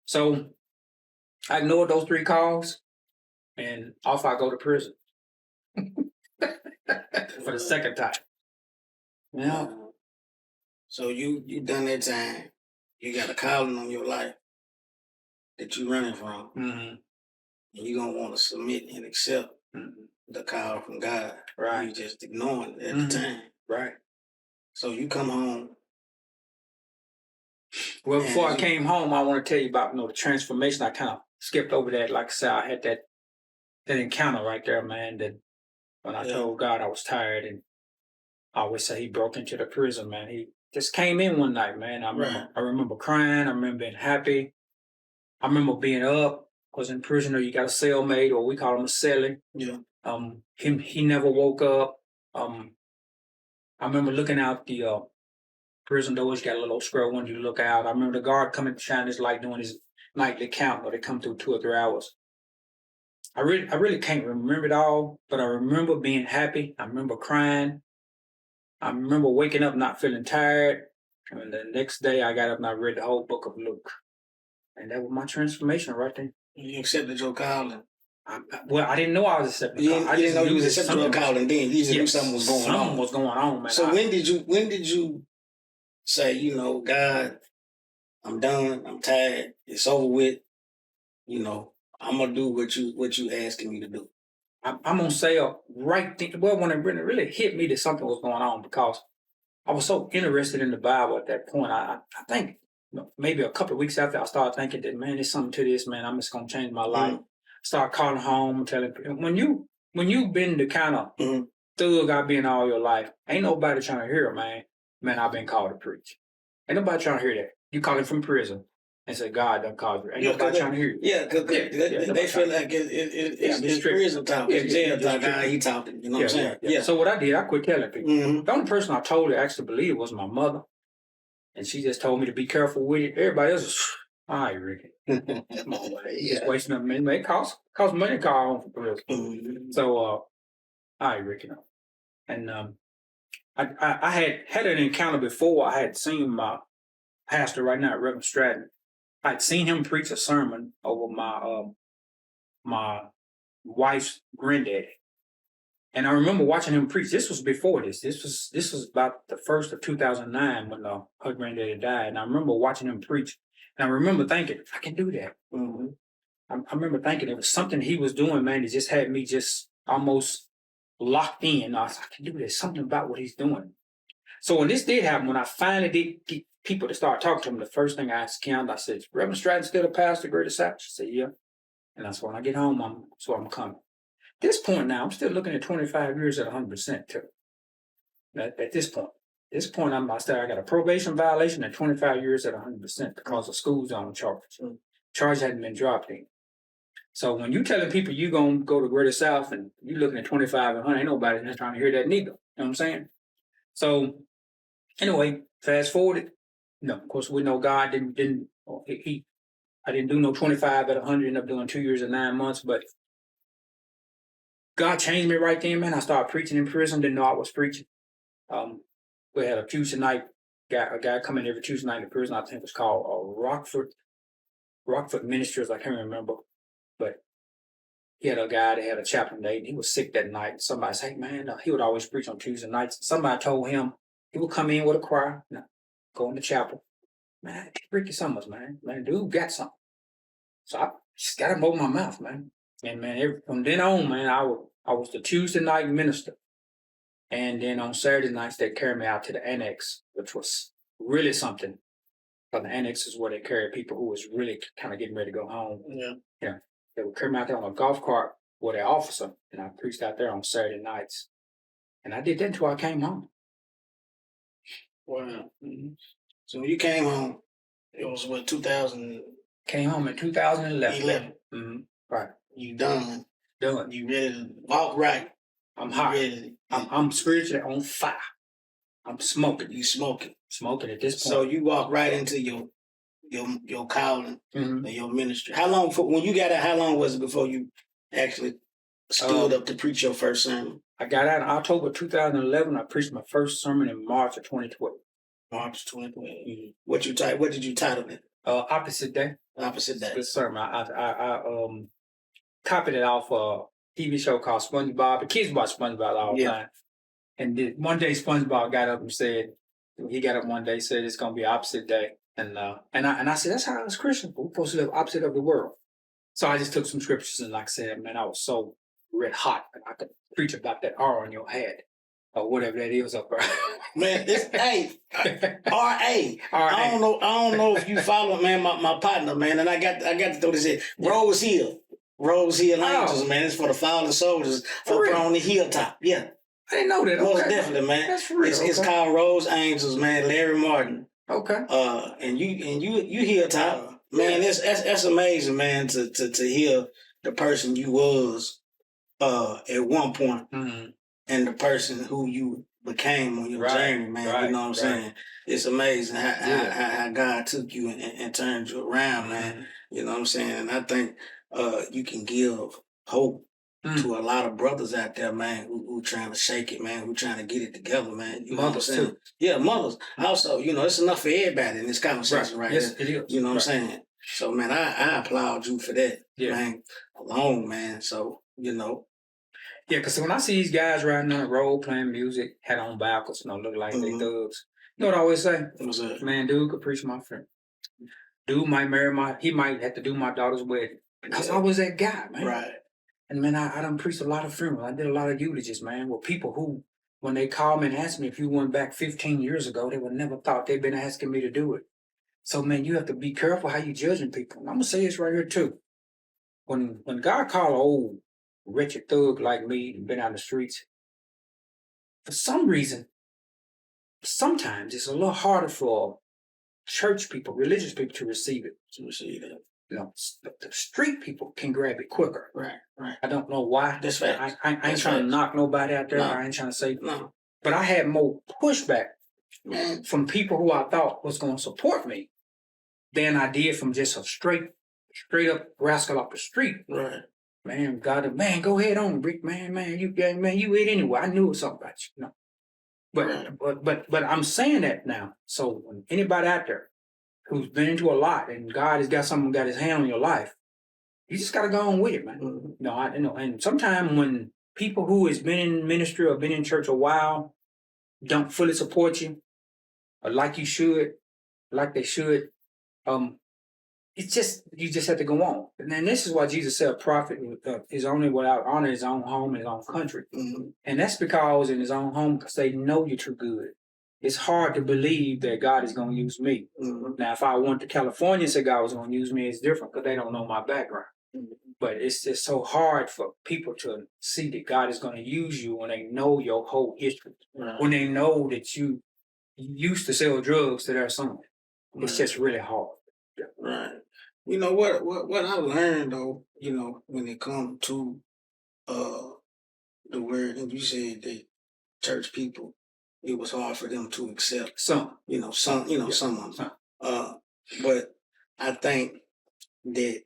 S2: So I ignored those 3 calls, and off I go to prison. For the second time.
S1: Yeah. So you done that time. You got a calling on your life that you're running from. Mm-hmm. And you're going to want to submit and accept the call from God.
S2: Right.
S1: You just ignoring it at the time.
S2: Right.
S1: So you come home.
S2: Well, before I came home, I want to tell you about the transformation. I kind of skipped over that. Like I said, I had that encounter right there, man, that when I told God I was tired, and I always say he broke into the prison, man. He just came in one night, man. I remember crying. I remember being happy. I remember being up. Because in prison, you got a cellmate, or we call him a cellie.
S1: Yeah.
S2: He never woke up. I remember looking out the prison doors, got a little square window you look out. I remember the guard coming to shine his light doing his nightly count, or they come through 2 or 3 hours. I really can't remember it all, but I remember being happy. I remember crying. I remember waking up not feeling tired. And the next day I got up and I read the whole book of Luke. And that was my transformation right there.
S1: You accepted your calling.
S2: Well, I didn't know I was accepting.
S1: You didn't know you was accepting your calling then. You just knew something was going on.
S2: Something was going on, man.
S1: So when did you say, you know, God, I'm done, I'm tired, it's over with, you know, I'm gonna do what you asking me to do?
S2: I'm gonna say right thing. Well, when it really hit me that something was going on, because I was so interested in the Bible at that point. I think maybe a couple of weeks after I started thinking that, man, there's something to this, man. I'm just gonna change my life. Start calling home and telling people. When you've been the kind of thug I've been all your life, ain't nobody trying to hear it, man. Man, I've been called to preach. Ain't nobody trying to hear that. You call it from prison and say, God done called you. Ain't nobody trying to hear you.
S1: Yeah, because they feel like it's prison talk. It's jail talk. How he talking. You know what I'm saying? Yeah.
S2: So what I did, I quit telling people. The only person I told to actually believe was my mother. And she just told me to be careful with it. Everybody else was, all right, Ricky. Come on, man. Just wasting up money. It costs money to call home for prison. So, all right, Ricky. And I had an encounter before. I had seen my pastor right now, Reverend Stratton. I'd seen him preach a sermon over my wife's granddaddy. And I remember watching him preach. This was before this. This was about the 1st of 2009 when her granddaddy died. And I remember watching him preach. And I remember thinking, I can do that. I remember thinking it was something he was doing, man, that just had me just almost locked in. I can do this. Something about what he's doing. So when this did happen, when I finally did get people to start talking to him, the first thing I asked Kim, I said, Reverend Stratton still a pastor, Greater South? She said, yeah. And that's when I get home, I'm coming. At this point now, I'm still looking at 25 years at 100% too. At this point, I got a probation violation at 25 years at 100% because of school zone charges. Charge hadn't been dropped in. So when you telling people you gonna go to Greater South and you looking at 25 and 100, ain't nobody just trying to hear that neither. You know what I'm saying? So anyway, fast forward. Of course we know God didn't. I didn't do no 25 at 100. Ended up doing 2 years and 9 months, but God changed me right then, man. I started preaching in prison. Didn't know I was preaching. We had a Tuesday night, a guy come in every Tuesday night in prison. I think it was called Rockford Ministries. I can't remember. But he had a guy that had a chaplain day, and he was sick that night. Somebody said, hey, man, he would always preach on Tuesday nights. Somebody told him he would come in with a choir, go in the chapel. Man, Ricky Summers, man, dude got something. So I just got him over my mouth, man. And man, from then on, man, I was the Tuesday night minister. And then on Saturday nights, they carried me out to the annex, which was really something. Because the annex is where they carry people who was really kind of getting ready to go home. Yeah. They would carry me out there on a golf cart with an officer, and I preached out there on Saturday nights. And I did that until I came home.
S1: Wow. So when you came home, it was what, 2000?
S2: Came home in 2011. Right.
S1: You done. You ready to walk right.
S2: I'm hot. I'm spiritually on fire. I'm smoking.
S1: You smoking.
S2: Smoking at this point.
S1: So you walk right into your calling and your ministry. How long when you got out? How long was it before you actually stood up to preach your first sermon?
S2: I got out in October 2011. I preached my first sermon in March of 2012.
S1: March 2012. What did you title it?
S2: Opposite Day.
S1: Opposite Day.
S2: Good sermon. I copied it off a TV show called SpongeBob. The kids watch SpongeBob all the time. And then one day SpongeBob got up and said, said it's gonna be opposite day. And I said, that's how us Christians, we're supposed to live opposite of the world. So I just took some scriptures and like I said, man, I was so red hot. I could preach about that R on your head. Or whatever that is up there.
S1: Man, it's R.A. I don't know if you follow, man, my partner, man, and I got to throw this in. Rose Hill Angels, man. It's for the fallen soldiers up on the hilltop. Yeah.
S2: I didn't know that.
S1: Most definitely, man.
S2: That's real.
S1: It's called Rose Angels, man. Larry Martin.
S2: Okay.
S1: And you hilltop. Man, that's amazing, man, to hear the person you was at one point
S2: Mhm.
S1: and the person who you became on your journey, man. You know what I'm saying? It's amazing how God took you and turned you around, man. You know what I'm saying? And I think you can give hope to a lot of brothers out there, man, who trying to shake it, man, who trying to get it together, man. You know what I'm saying?
S2: Too.
S1: Yeah, mothers. Also, you know, it's enough for everybody in this conversation right
S2: Yes,
S1: here.
S2: it is.
S1: You know what I'm saying? So, man, I applaud you for that, man, alone, man. So, you know.
S2: Yeah, because when I see these guys riding on the road playing music, hat on backwards, you know, look like they thugs, you know what I always say?
S1: What's that?
S2: Man, dude could preach my friend. Dude might he might have to do my daughter's wedding. Because I was that guy, man.
S1: Right.
S2: And man, I done preached a lot of funerals. I did a lot of eulogies, man, with people who, when they called me and asked me if you went back 15 years ago, they would never thought they'd been asking me to do it. So, man, you have to be careful how you judging people. And I'm going to say this right here, too. When God called an old, wretched thug like me and been out in the streets, for some reason, sometimes it's a little harder for church people, religious people to receive it. You know, the street people can grab it quicker.
S1: Right.
S2: I don't know why.
S1: That's right.
S2: I ain't trying to knock nobody out there. No. I ain't trying to say.
S1: No.
S2: But I had more pushback
S1: Man.
S2: from people who I thought was going to support me than I did from just a straight up rascal off the street.
S1: Right.
S2: Man, go ahead on, Rick. Man, you it anyway. I knew it was something about you. No. But I'm saying that now. So when anybody out there who's been into a lot and God has got his hand on your life, you just gotta go on with it, man.
S1: Mm-hmm.
S2: No, and sometimes when people who has been in ministry or been in church a while don't fully support you, or like they should, it's just you just have to go on. And this is why Jesus said a prophet is only without honor his own home and his own country.
S1: Mm-hmm.
S2: And that's because in his own home, because they know you're too good. It's hard to believe that God is going to use me.
S1: Mm-hmm.
S2: Now, if I went to California and said God was going to use me, it's different because they don't know my background. Mm-hmm. But it's just so hard for people to see that God is going to use you when they know your whole history. Right. When they know that you used to sell drugs to their son. Right. It's just really hard.
S1: Yeah. Right. You know what I learned though, you know, when it comes to the word, and you said that church people, it was hard for them to accept some of them. But I think that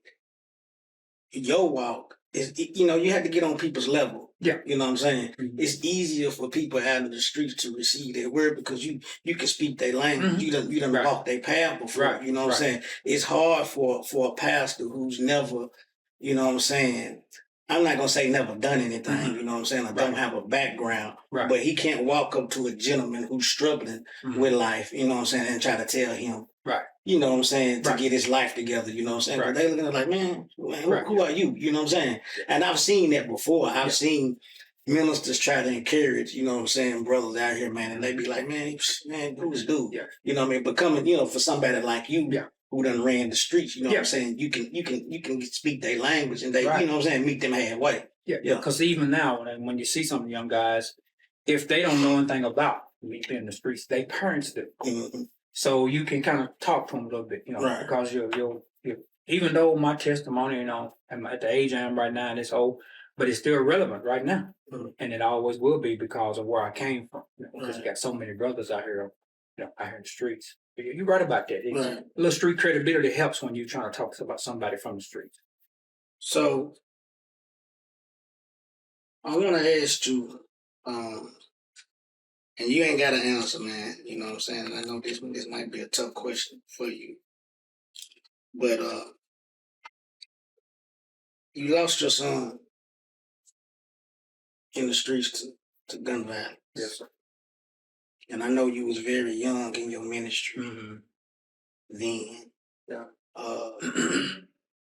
S1: your walk is, you know, you have to get on people's level.
S2: Yeah.
S1: You know what I'm saying? Mm-hmm. It's easier for people out of the streets to receive that word because you can speak their language. Mm-hmm. You done
S2: right.
S1: walked their path before. Right. You know what I'm saying? It's hard for a pastor who's never, you know what I'm saying, I'm not going to say never done anything, mm-hmm. you know what I'm saying? I don't have a background, but he can't walk up to a gentleman who's struggling mm-hmm. with life, you know what I'm saying, and try to tell him, you know what I'm saying, to get his life together, you know what I'm saying? But they looking at like, man, who are you? You know what I'm saying? And I've seen that before. I've seen ministers try to encourage, you know what I'm saying, brothers out here, man, and they be like, man, who's dude? Yeah. You know what I mean? But coming, you know, for somebody like you, who done ran the streets, you know what I'm saying? You can speak their language and they, you know what I'm saying, meet them halfway.
S2: Yeah. Because even now, when you see some of the young guys, if they don't know anything about being in the streets, they parents do. Mm-hmm. So you can kind of talk to them a little bit, you know, because you're even though my testimony, you know, I'm at the age I am right now and it's old, but it's still relevant right now. Mm-hmm. And it always will be because of where I came from. Because you got so many brothers out here, you know, out here in the streets. You're right about that. A little street credibility helps when you're trying to talk about somebody from the streets.
S1: So I want to ask you, and you ain't got an answer, man. You know what I'm saying? I know this might be a tough question for you. But you lost your son in the streets to gun violence.
S2: Yes, sir.
S1: And I know you was very young in your ministry then.
S2: Yeah.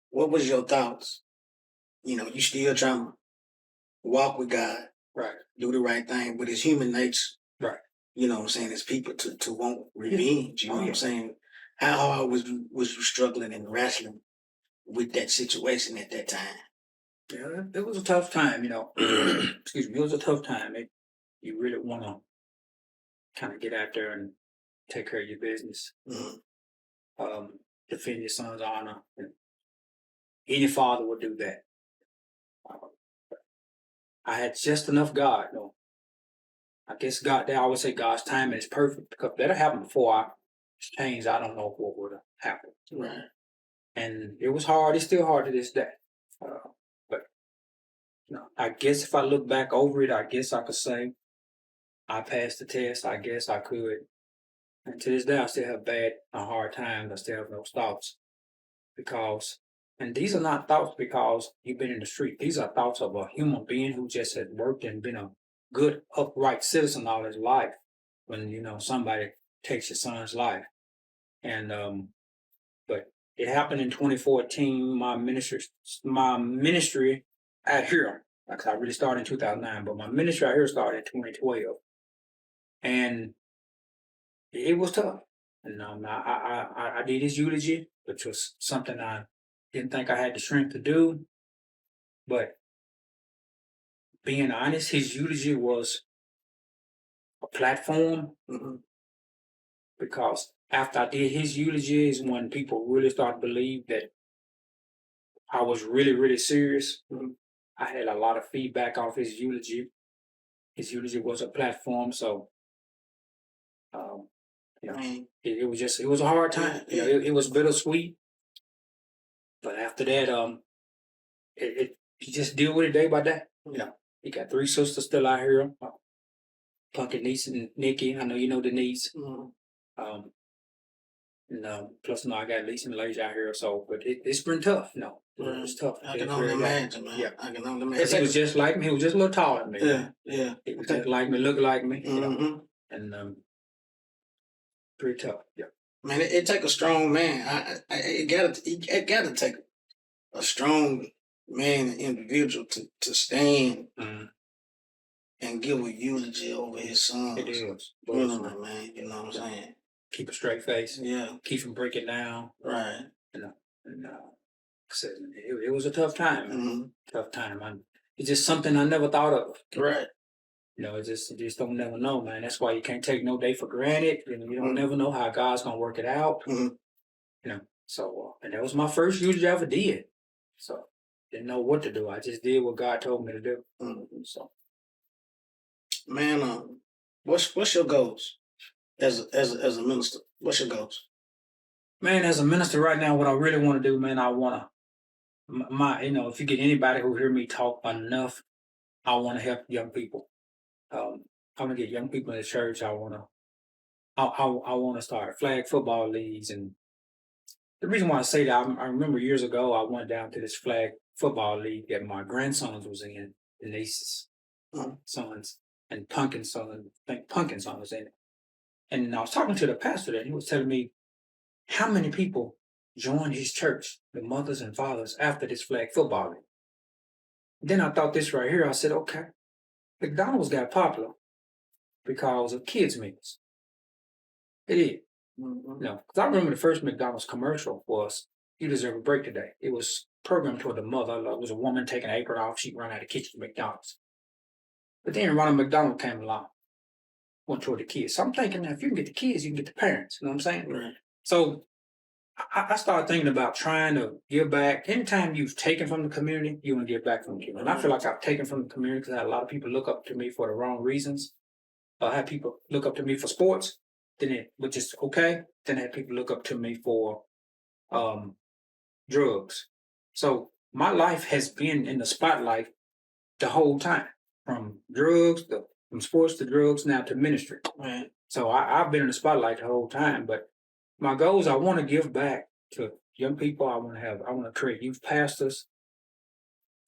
S1: What was your thoughts? You know, you still trying to walk with God.
S2: Right.
S1: Do the right thing, but it's human nature.
S2: Right.
S1: You know what I'm saying? It's people to want revenge. You know what I'm saying? How hard was you struggling and wrestling with that situation at that time?
S2: Yeah, it was a tough time, you know. Excuse me, it was a tough time. You really want to kind of get out there and take care of your business. Mm-hmm. Defend your son's honor. Any father would do that. I had just enough God. I guess God, I always say God's timing is perfect because that happened before I changed. I don't know what would have happened.
S1: Right.
S2: And it was hard. It's still hard to this day. But I guess if I look back over it, I guess I could say I passed the test. I guess I could. And to this day, I still have hard times. I still have those thoughts and these are not thoughts because you've been in the street. These are thoughts of a human being who just had worked and been a good, upright citizen all his life. When somebody takes your son's life, and but it happened in 2014. My ministry out here, like I really started in 2009, but my ministry out here started in 2012, and it was tough. And I did his eulogy, which was something I didn't think I had the strength to do. But being honest, his eulogy was a platform because after I did his eulogy is when people really started to believe that I was really, really serious. I had a lot of feedback off his eulogy. His eulogy was a platform, so it was a hard time. It was bittersweet. But after that, you just deal with it day by day. You got 3 sisters still out here. Punky niece and Nikki. I know you know the niece. Plus, I got Lisa and Lazy out here. So, but it's been tough. It's tough.
S1: I can only imagine, man. Yeah. I can only imagine.
S2: He was just like me. He was just a little taller than me.
S1: Yeah.
S2: He was just like me, looked like me. And pretty tough. Yeah.
S1: Man, it take a strong man. It gotta take a strong man, individual to stand and give a eulogy over his son.
S2: It is.
S1: Man. You know what I'm saying?
S2: Keep a straight face.
S1: Yeah.
S2: Keep from breaking down.
S1: Right.
S2: It was a tough time. Tough time. It's just something I never thought of.
S1: Right.
S2: You just don't never know, man. That's why you can't take no day for granted. You don't never know how God's gonna work it out. So and that was my first eulogy I ever did. So didn't know what to do. I just did what God told me to do. So,
S1: man, what's your goals as a minister? What's your goals?
S2: Man, as a minister right now, what I really want to do, man, I want to, if you get anybody who hear me talk enough, I want to help young people. I want to get young people in the church. I want to start flag football leagues. And the reason why I say that, I remember years ago, I went down to this flag football league that my grandsons was in, the nieces, sons, and Pumpkin's son. I think Pumpkin's son was in it. And I was talking to the pastor there, and he was telling me how many people joined his church, the mothers and fathers, after this flag football league. Then I thought this right here. I said, okay, McDonald's got popular because of kids' meals. It is. Because I remember the first McDonald's commercial was, "You deserve a break today." It was programmed toward the mother. It was a woman taking an apron off. She'd run out of the kitchen at McDonald's. But then Ronald McDonald came along, went toward the kids. So I'm thinking, now, if you can get the kids, you can get the parents. You know what I'm saying?
S1: Right.
S2: So I started thinking about trying to give back. Anytime you've taken from the community, you want to give back from the community. And I feel like I've taken from the community because I had a lot of people look up to me for the wrong reasons. I had people look up to me for sports, which is okay. Then I had people look up to me for drugs. So my life has been in the spotlight the whole time, from from sports to drugs, now to ministry.
S1: Right.
S2: So I've been in the spotlight the whole time, but my goal is I want to give back to young people. I want to create youth pastors.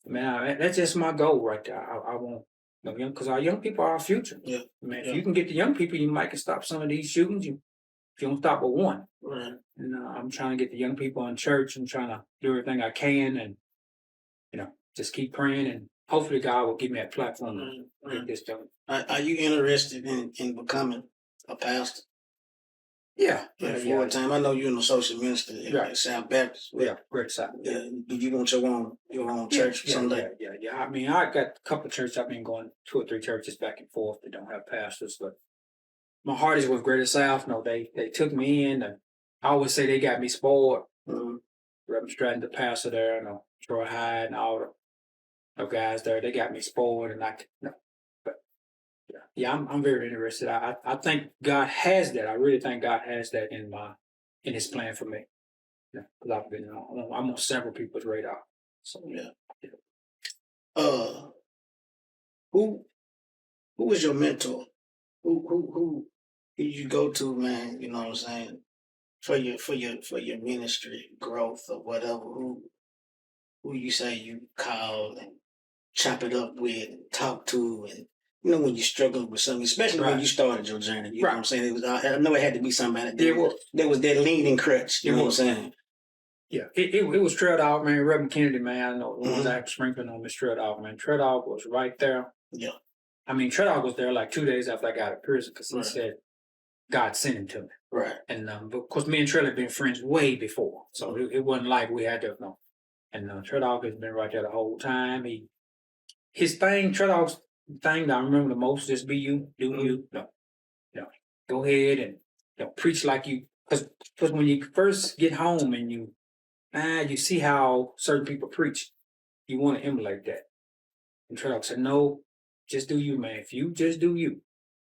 S2: Man, that's just my goal right there. I want because our young people are our future.
S1: Yeah.
S2: Man, if you can get the young people, you might can stop some of these shootings. If you don't stop with one.
S1: Right.
S2: And I'm trying to get the young people in church and trying to do everything I can, and just keep praying, and hopefully God will give me a platform to get this done.
S1: Are you interested in becoming a pastor?
S2: Yeah.
S1: For a time, I know you're in the social ministry at South Baptist.
S2: Yeah, Great South.
S1: Yeah. Do you want your own church someday?
S2: Yeah. I mean, I got a couple of churches. I've been going 2 or 3 churches back and forth that don't have pastors, but my heart is with Greater South. No, they took me in, and I always say they got me spoiled. Reverend Stratton, the pastor there, Troy Hyde, and all guys there. They got me spoiled, and but yeah, I'm very interested. I think God has that. I really think God has that in His plan for me. Yeah, because I'm on several people's radar. So
S1: Yeah. Who was your mentor? Who did you go to, man? You know what I'm saying? For your ministry growth or whatever. Who you say you call and chop it up with and talk to, and when you struggle with something, especially when you started your journey. You know what I'm saying? It was, I know it had to be somebody that was that leaning crutch. You know what I'm saying?
S2: Yeah, it was Trail Dog, man. Reverend Kennedy, man. I know the ones I have sprinkling on Miss Trail Dog, man. Trail Dog was right there.
S1: Yeah.
S2: I mean, Trail Dog was there like 2 days after I got out of prison because he said God sent him to me.
S1: Right.
S2: And of course, me and Trail had been friends way before, so it wasn't like we had to know. And Trail Dog has been right there the whole time. His thing, Trail Dog's thing that I remember the most is be you, do you. Go ahead and preach like you. Because when you first get home and you see how certain people preach, you want to emulate that. And Trail Dog said, no, just do you, man. If you just do you,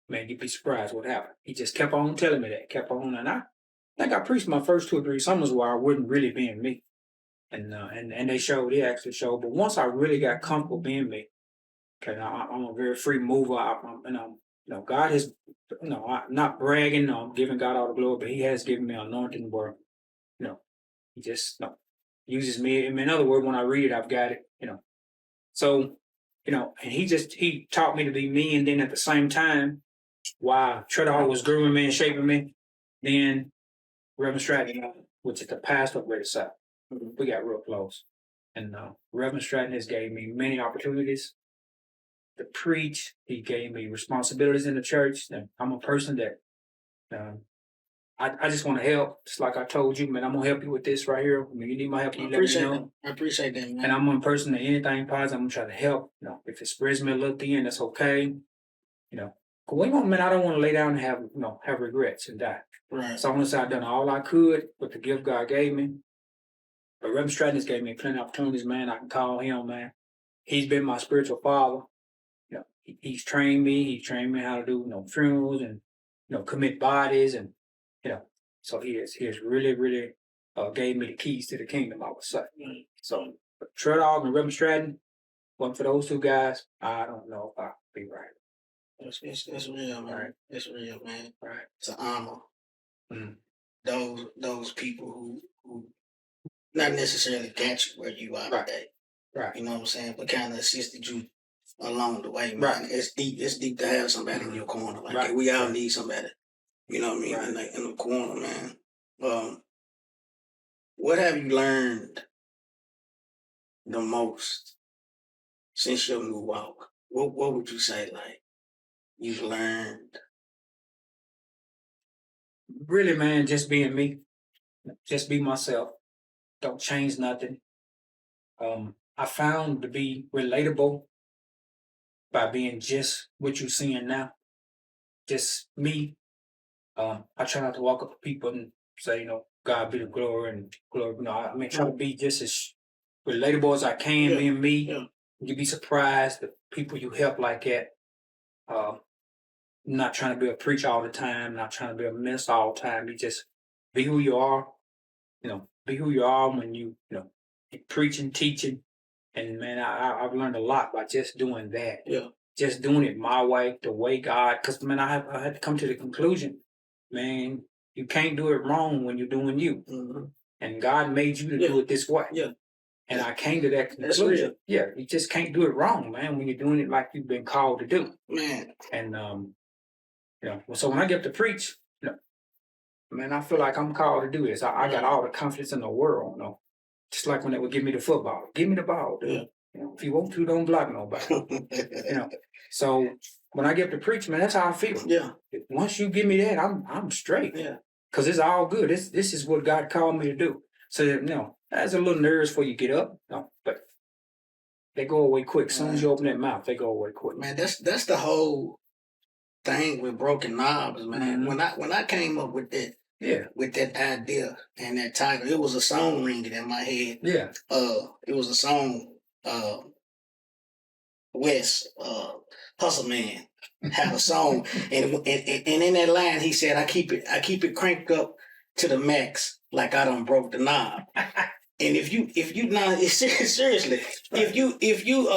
S2: man, you'd be surprised what happened. He just kept on telling me that, kept on. And I think I preached my first 2 or 3 summers where I wasn't really being me. And they actually showed. But once I really got comfortable being me, because I'm a very free mover, God has, I'm not bragging, I'm giving God all the glory, but He has given me an anointing where, He just uses me. I mean, in other words, when I read it, I've got it, So, and He taught me to be me, and then at the same time, while Treadall was grooming me and shaping me, then Reverend Stratton, which is the pastor of Greater South, we got real close. And Reverend Stratton has gave me many opportunities to preach. He gave me responsibilities in the church. And I'm a person that I just want to help. Just like I told you, man, I'm going to help you with this right here. When you need my help, you let me know.
S1: I appreciate that, man.
S2: And I'm one person that anything positive, I'm going to try to help. If it spreads me a little thin, that's okay. I don't want to lay down and have regrets and die.
S1: Right.
S2: So I want to say I've done all I could with the gift God gave me. But Reverend Stratton has gave me plenty of opportunities, man. I can call him, man. He's been my spiritual father. He's trained me. He trained me how to do, funerals and, commit bodies. And, so he has really, really gave me the keys to the kingdom, I would say. Mm-hmm. So Trail Dog and Reverend Stratton, one for those 2 guys, I don't know if I'll be right.
S1: It's real, man. Right. It's real, man.
S2: Right.
S1: It's an honor. Mm. Those people who not necessarily got you where you are today. Right. You know what I'm saying? But kind of assisted you along the way, man. Right. It's deep to have somebody in your corner. Like right. We all need somebody. You know what I mean? Right. In the corner, man. What have you learned the most since your new walk? What would you say, like, you've learned? Really, man, just being me. Just be myself. Don't change nothing. I found to be relatable by being just what you're seeing now. Just me. I try not to walk up to people and say, God be the glory and glory. Try to be just as relatable as I can, being me. Yeah. You'd be surprised the people you help like that. Not trying to be a preacher all the time, not trying to be a minister all the time. You just be who you are. Be who you are when you preaching, teaching. And man, I've learned a lot by just doing that. Yeah. Just doing it my way, the way God, because man, I had to come to the conclusion, man, you can't do it wrong when you're doing you. Mm-hmm. And God made you to do it this way. Yeah. And I came to that conclusion. Yeah, you just can't do it wrong, man, when you're doing it like you've been called to do. Man. And so when I get to preach, man, I feel like I'm called to do this. I got all the confidence in the world, Just like when they would give me the football. Give me the ball, dude. Yeah. If you want to, don't block nobody. So when I get to preach, man, that's how I feel. Yeah. Once you give me that, I'm straight. Yeah. Because it's all good. This is what God called me to do. So there's a little nerves before you get up. But they go away quick. As soon as you open that mouth, they go away quick. Man, that's the whole thing with Broken Knobs, man. Mm-hmm. When I came up with that. Yeah. With that idea and that title, it was a song ringing in my head. Yeah. It was a song West, Hustle Man, had a song, and in that line he said, I keep it cranked up to the max, like I done broke the knob. And if you now seriously,
S2: Right.
S1: if you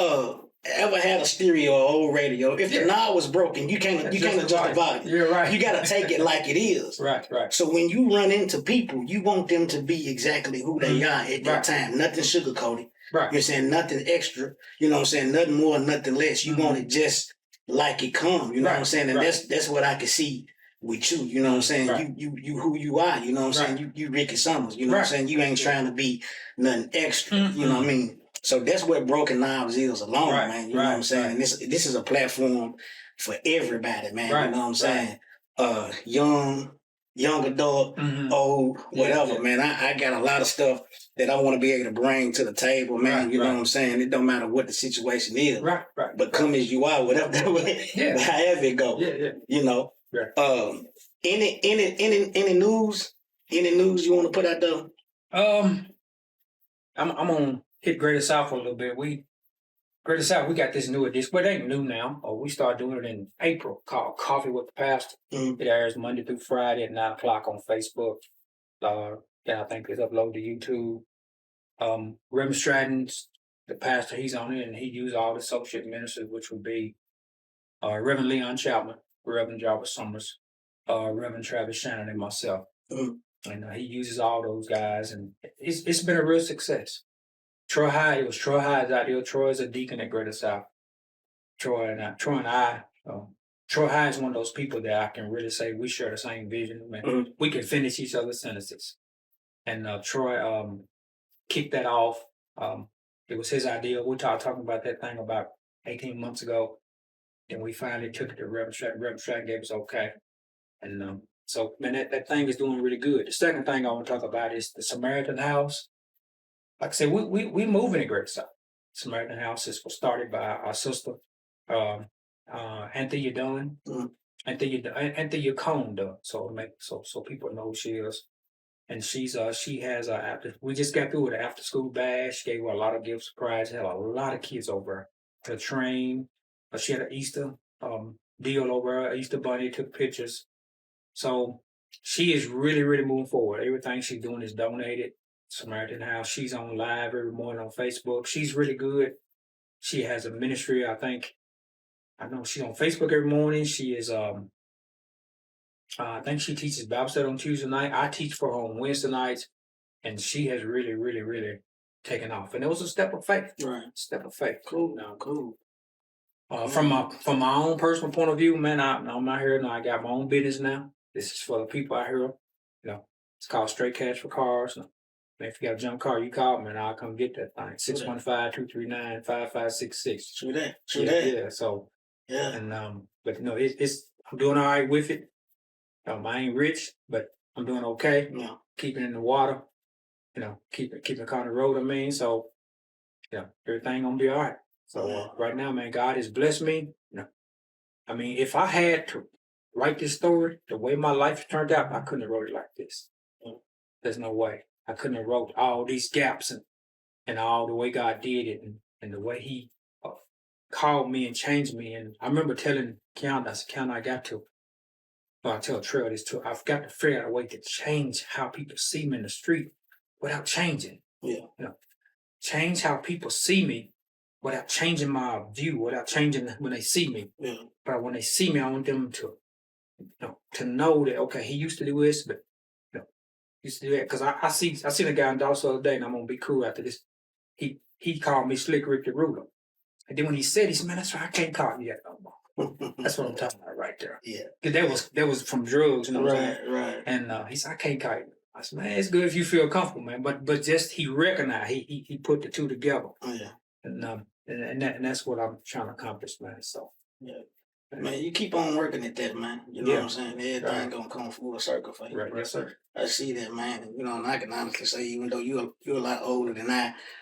S1: ever had a stereo or old radio, if the knob was broken, you can't adjust the volume.
S2: You're right.
S1: You gotta take it like it is.
S2: Right.
S1: So when you run into people, you want them to be exactly who they are at that time. Nothing sugarcoated.
S2: Right.
S1: You're saying nothing extra. You know what I'm saying? Nothing more, nothing less. You want it just like it come. You know what I'm saying? And that's what I can see with you. You know what I'm saying?
S2: Right.
S1: You who you are. You know what I'm saying? You Ricky Summers. You know what I'm saying? You ain't trying to be nothing extra. You know what I mean? So that's what Broken Knobs is alone, man. You know what I'm saying? And this is a platform for everybody, man. You know what I'm saying? Young adult, old, whatever, man. I got a lot of stuff that I want to be able to bring to the table, man. You know what I'm saying? It don't matter what the situation is. Right. But come as you are, whatever that way, however it go. You know. Any news? Any news you want to put out there?
S2: I'm gonna hit Greater South for a little bit. Greater South, we got this new edition, but it ain't new now. We started doing it in April, called Coffee with the Pastor. It airs Monday through Friday at 9:00 on Facebook. Then I think it's uploaded to YouTube. Reverend Stratton's the pastor, he's on it, and he used all the associate ministers, which would be Reverend Leon Chapman, Reverend Jarvis Summers, Reverend Travis Shannon, and myself. And he uses all those guys, and it's been a real success. Troy Hyde's out there. Troy is a deacon at Greater South. Troy and I. Troy Hyde is one of those people that I can really say we share the same vision. Man. We can finish each other's sentences. And Troy kicked that off. It was his idea. We talking about that thing about 18 months ago. Then we finally took it to Reverend Stratton. Reverend Stratton gave us okay. And so, man, that thing is doing really good. The second thing I want to talk about is the Samaritan House. Like I said, we moving in Greater South. Samaritan House was started by our sister, Anthea Dunn. Anthea Cone Dunn. So people know who she is. And she has we just got through with an after school bash. Gave her a lot of gift surprise. Had a lot of kids over her. The train. She had an Easter deal over her. Easter bunny, took pictures. So she is really, really moving forward. Everything she's doing is donated. Samaritan House. She's on live every morning on Facebook. She's really good. She has a ministry. I know she's on Facebook every morning. She is. I think she teaches Bible study on Tuesday night. I teach for her on Wednesday nights, and she has really, really, really taken off. And it was a step of faith.
S1: Right.
S2: Step of faith.
S1: Cool.
S2: From my own personal point of view, man, I'm out here now. I got my own business now. This is for the people out here. You know, it's called Straight Cash for Cars. Man, if you got a junk car, you call me and I'll come get that thing. 615-239-5566.
S1: True that.
S2: Yeah. So and but no, it's I'm doing all right with it. I ain't rich, but I'm doing okay. Keeping in the water. Keeping the car on the road. I mean, so everything gonna be all right. So right now, man, God has blessed me. I mean, if I had to write this story the way my life turned out, I couldn't have wrote it like this. There's no way. I couldn't have wrote all these gaps and all the way God did it and the way He called me and changed me. And I remember telling Keanu, I said, Keanu, I tell Trail this too. I've got to figure out a way to change how people see me in the street without changing. Change how people see me without changing my view, without changing when they see me. But when they see me, I want them to know that, okay, he used to do this, but used to do that. Because I seen a guy in Dallas the other day, and I'm gonna be cool after this. He called me Slick Rick the Ruler. And then when he said, man, that's right, I can't call you that no more. That's what I'm talking about right there. Because that was from drugs,
S1: Right.
S2: And he said, I can't call you. I said, man, it's good if you feel comfortable, man. But just he recognized, he put the two together. And that's what I'm trying to accomplish, man. So
S1: man, you keep on working at that, man. You know what I'm saying? Everything gonna come full circle for you.
S2: Right, yes, sir.
S1: I see that, man. And I can honestly say, even though you're a lot older than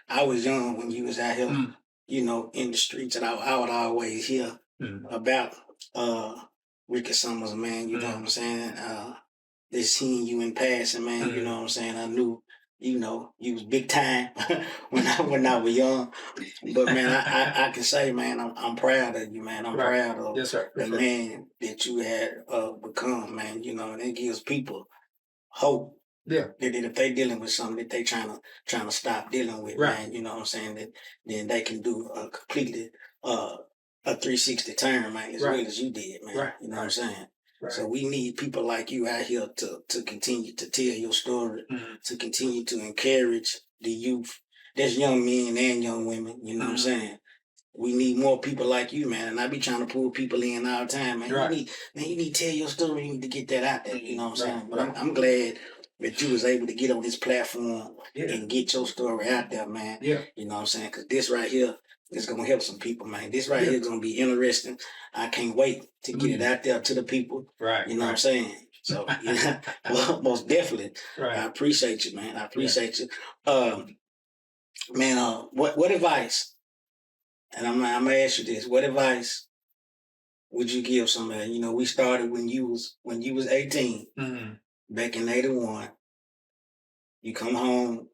S1: I was young when you was out here, in the streets, and I would always hear about Ricky Summers, man. You know what I'm saying? They seen you in passing, man. You know what I'm saying? I knew, you know, you was big time when I was young. But man, I can say, man, I'm proud of you, man. I'm proud of the man that you had become, man. You know, and it gives people hope.
S2: Yeah.
S1: That if they dealing with something that they trying to stop dealing with, man, you know what I'm saying, that then they can do a completely a 360 turn, man, as well as you did, man. You know what I'm saying? So we need people like you out here to continue to tell your story, to continue to encourage the youth. That's young men and young women, you know what I'm saying? We need more people like you, man. And I be trying to pull people in all the time, man. You need to tell your story. You need to get that out there, you know what I'm saying? But I'm glad that you was able to get on this platform and get your story out there, man. You know what I'm saying? Because this right here is going to help some people, man. This right here is going to be interesting. I can't wait to get it out there to the people. You know what I'm saying? So, yeah, well, most definitely. I appreciate you, man. I appreciate you. Man, what advice? And I'm gonna ask you this: what advice would you give somebody? You know, we started when you was 18, back in '81. You come home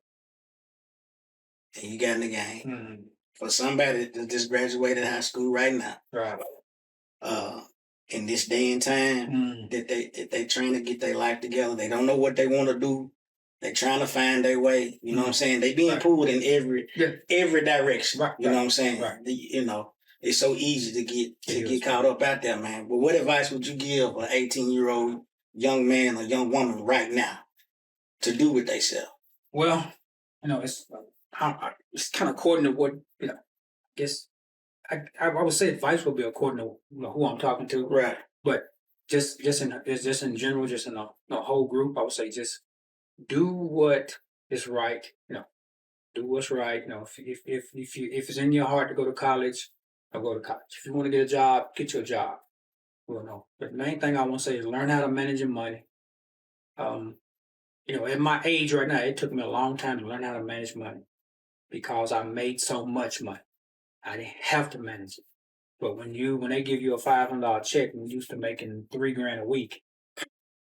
S1: and you got in the game. For somebody that just graduated high school right now, in this day and time, that they trying to get their life together, they don't know what they want to do. They trying to find their way. You know what I'm saying? They being pulled in every direction. You know what I'm saying? You know, it's so easy to get caught up out there, man. But what advice would you give an 18-year-old young man or young woman right now to do with themselves?
S2: Well, you know, it's kind of according to what, you know, I guess I would say advice would be according to, you know, who I'm talking to.
S1: Right.
S2: But just in general, just in the whole group, I would say just do what is right. You know, do what's right. You know, if it's in your heart to go to college, I'll go to college. If you want to get a job, get your job. Well, no. But the main thing I want to say is learn how to manage your money. You know, at my age right now, it took me a long time to learn how to manage money because I made so much money. I didn't have to manage it. But when they give you a $500 check and you used to making $3,000 a week,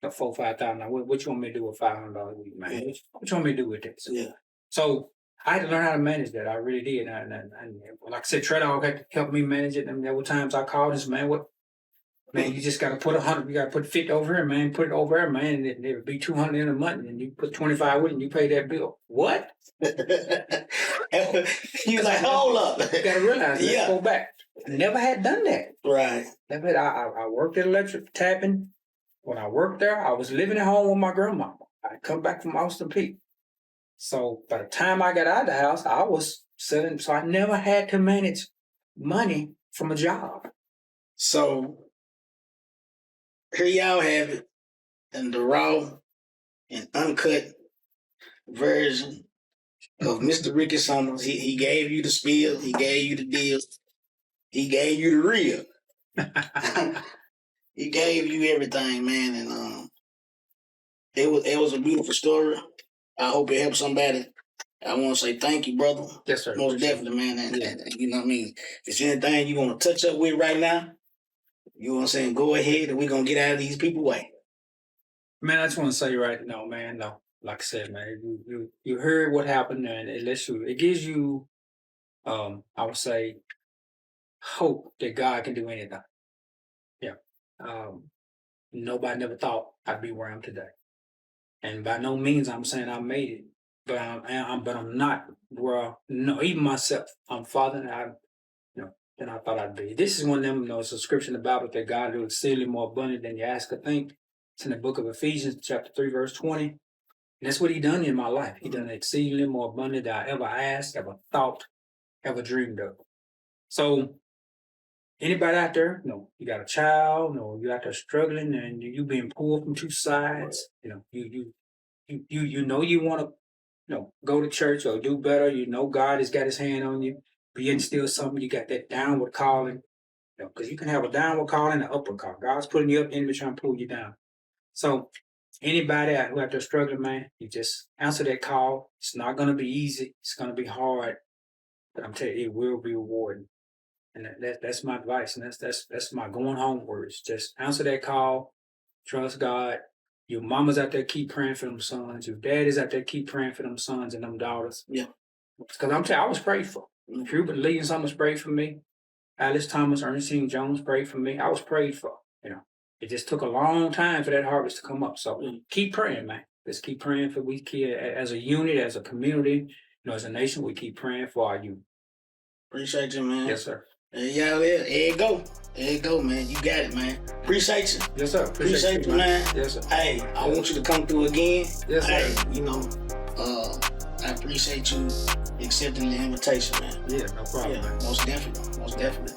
S2: or $4,000-5,000, what you want me to do with $500 a week, man? What you want me to do with this?
S1: Yeah.
S2: So I had to learn how to manage that. I really did. And like I said, Trey Dog had to help me manage it. And there were times I called this man, man, you just got to put 100, you got to put 50 over here, man, put it over here, man, and it would be 200 in a month, and you put 25 with it, and you pay that bill. What?
S1: He was like, hold up.
S2: You got to realize, let's go back. I never had done that.
S1: Right.
S2: I worked at electric tapping. When I worked there, I was living at home with my grandmama. I'd come back from Austin Peay. So by the time I got out of the house, I was selling, so I never had to manage money from a job.
S1: So here y'all have it in the raw and uncut version of Mr. Ricky Summers. He gave you the spiel, he gave you the deal, he gave you the real. He gave you everything, man, and it was a beautiful story. I hope it helped somebody. I want to say thank you, brother.
S2: Yes, sir.
S1: Most definitely, man. And you know what I mean? If there's anything you want to touch up with right now, you know what I'm saying, go ahead and we're going to get out of these people's way.
S2: Man, I just want to say right now, man, no. Like I said, man, you heard what happened, and it gives you, I would say, hope that God can do anything. Yeah. Nobody never thought I'd be where I am today. And by no means I'm saying I made it, but I'm not where, no, even myself, I'm farther than I thought I'd be. This is one of them, it's a scripture in the Bible that God will exceedingly more abundant than you ask or think. It's in the book of Ephesians, chapter 3, verse 20. And that's what he done in my life. He done exceedingly more abundant than I ever asked, ever thought, ever dreamed of. So anybody out there, you got a child, you out there struggling and you being pulled from two sides, you want to, go to church or do better. God has got his hand on you, but yet still something, you got that downward calling, because you can have a downward calling and an upward call. God's putting you up, enemy trying to pull you down. So anybody who out there struggling, man, you just answer that call. It's not going to be easy. It's going to be hard, but I'm telling you, it will be rewarding. And that's my advice, and that's my going home words. Just answer that call, trust God. Your mamas out there keep praying for them sons. Your daddies out there keep praying for them sons and them daughters.
S1: Yeah.
S2: Because I'm telling you, I was prayed for. Hubert Lee and some was prayed for me. Alice Thomas, Ernestine Jones prayed for me. I was prayed for. It just took a long time for that harvest to come up. So keep praying, man. Let's keep praying for we kids as a unit, as a community, as a nation. We keep praying for our youth.
S1: Appreciate you, man.
S2: Yes, sir.
S1: There you go. There you go, man. You got it, man. Appreciate you.
S2: Yes, sir.
S1: Appreciate you, man.
S2: Yes, sir.
S1: Hey, I want you to come through again.
S2: Yes, sir.
S1: I appreciate you accepting the invitation, man.
S2: Yeah, no problem, man.
S1: Most definitely.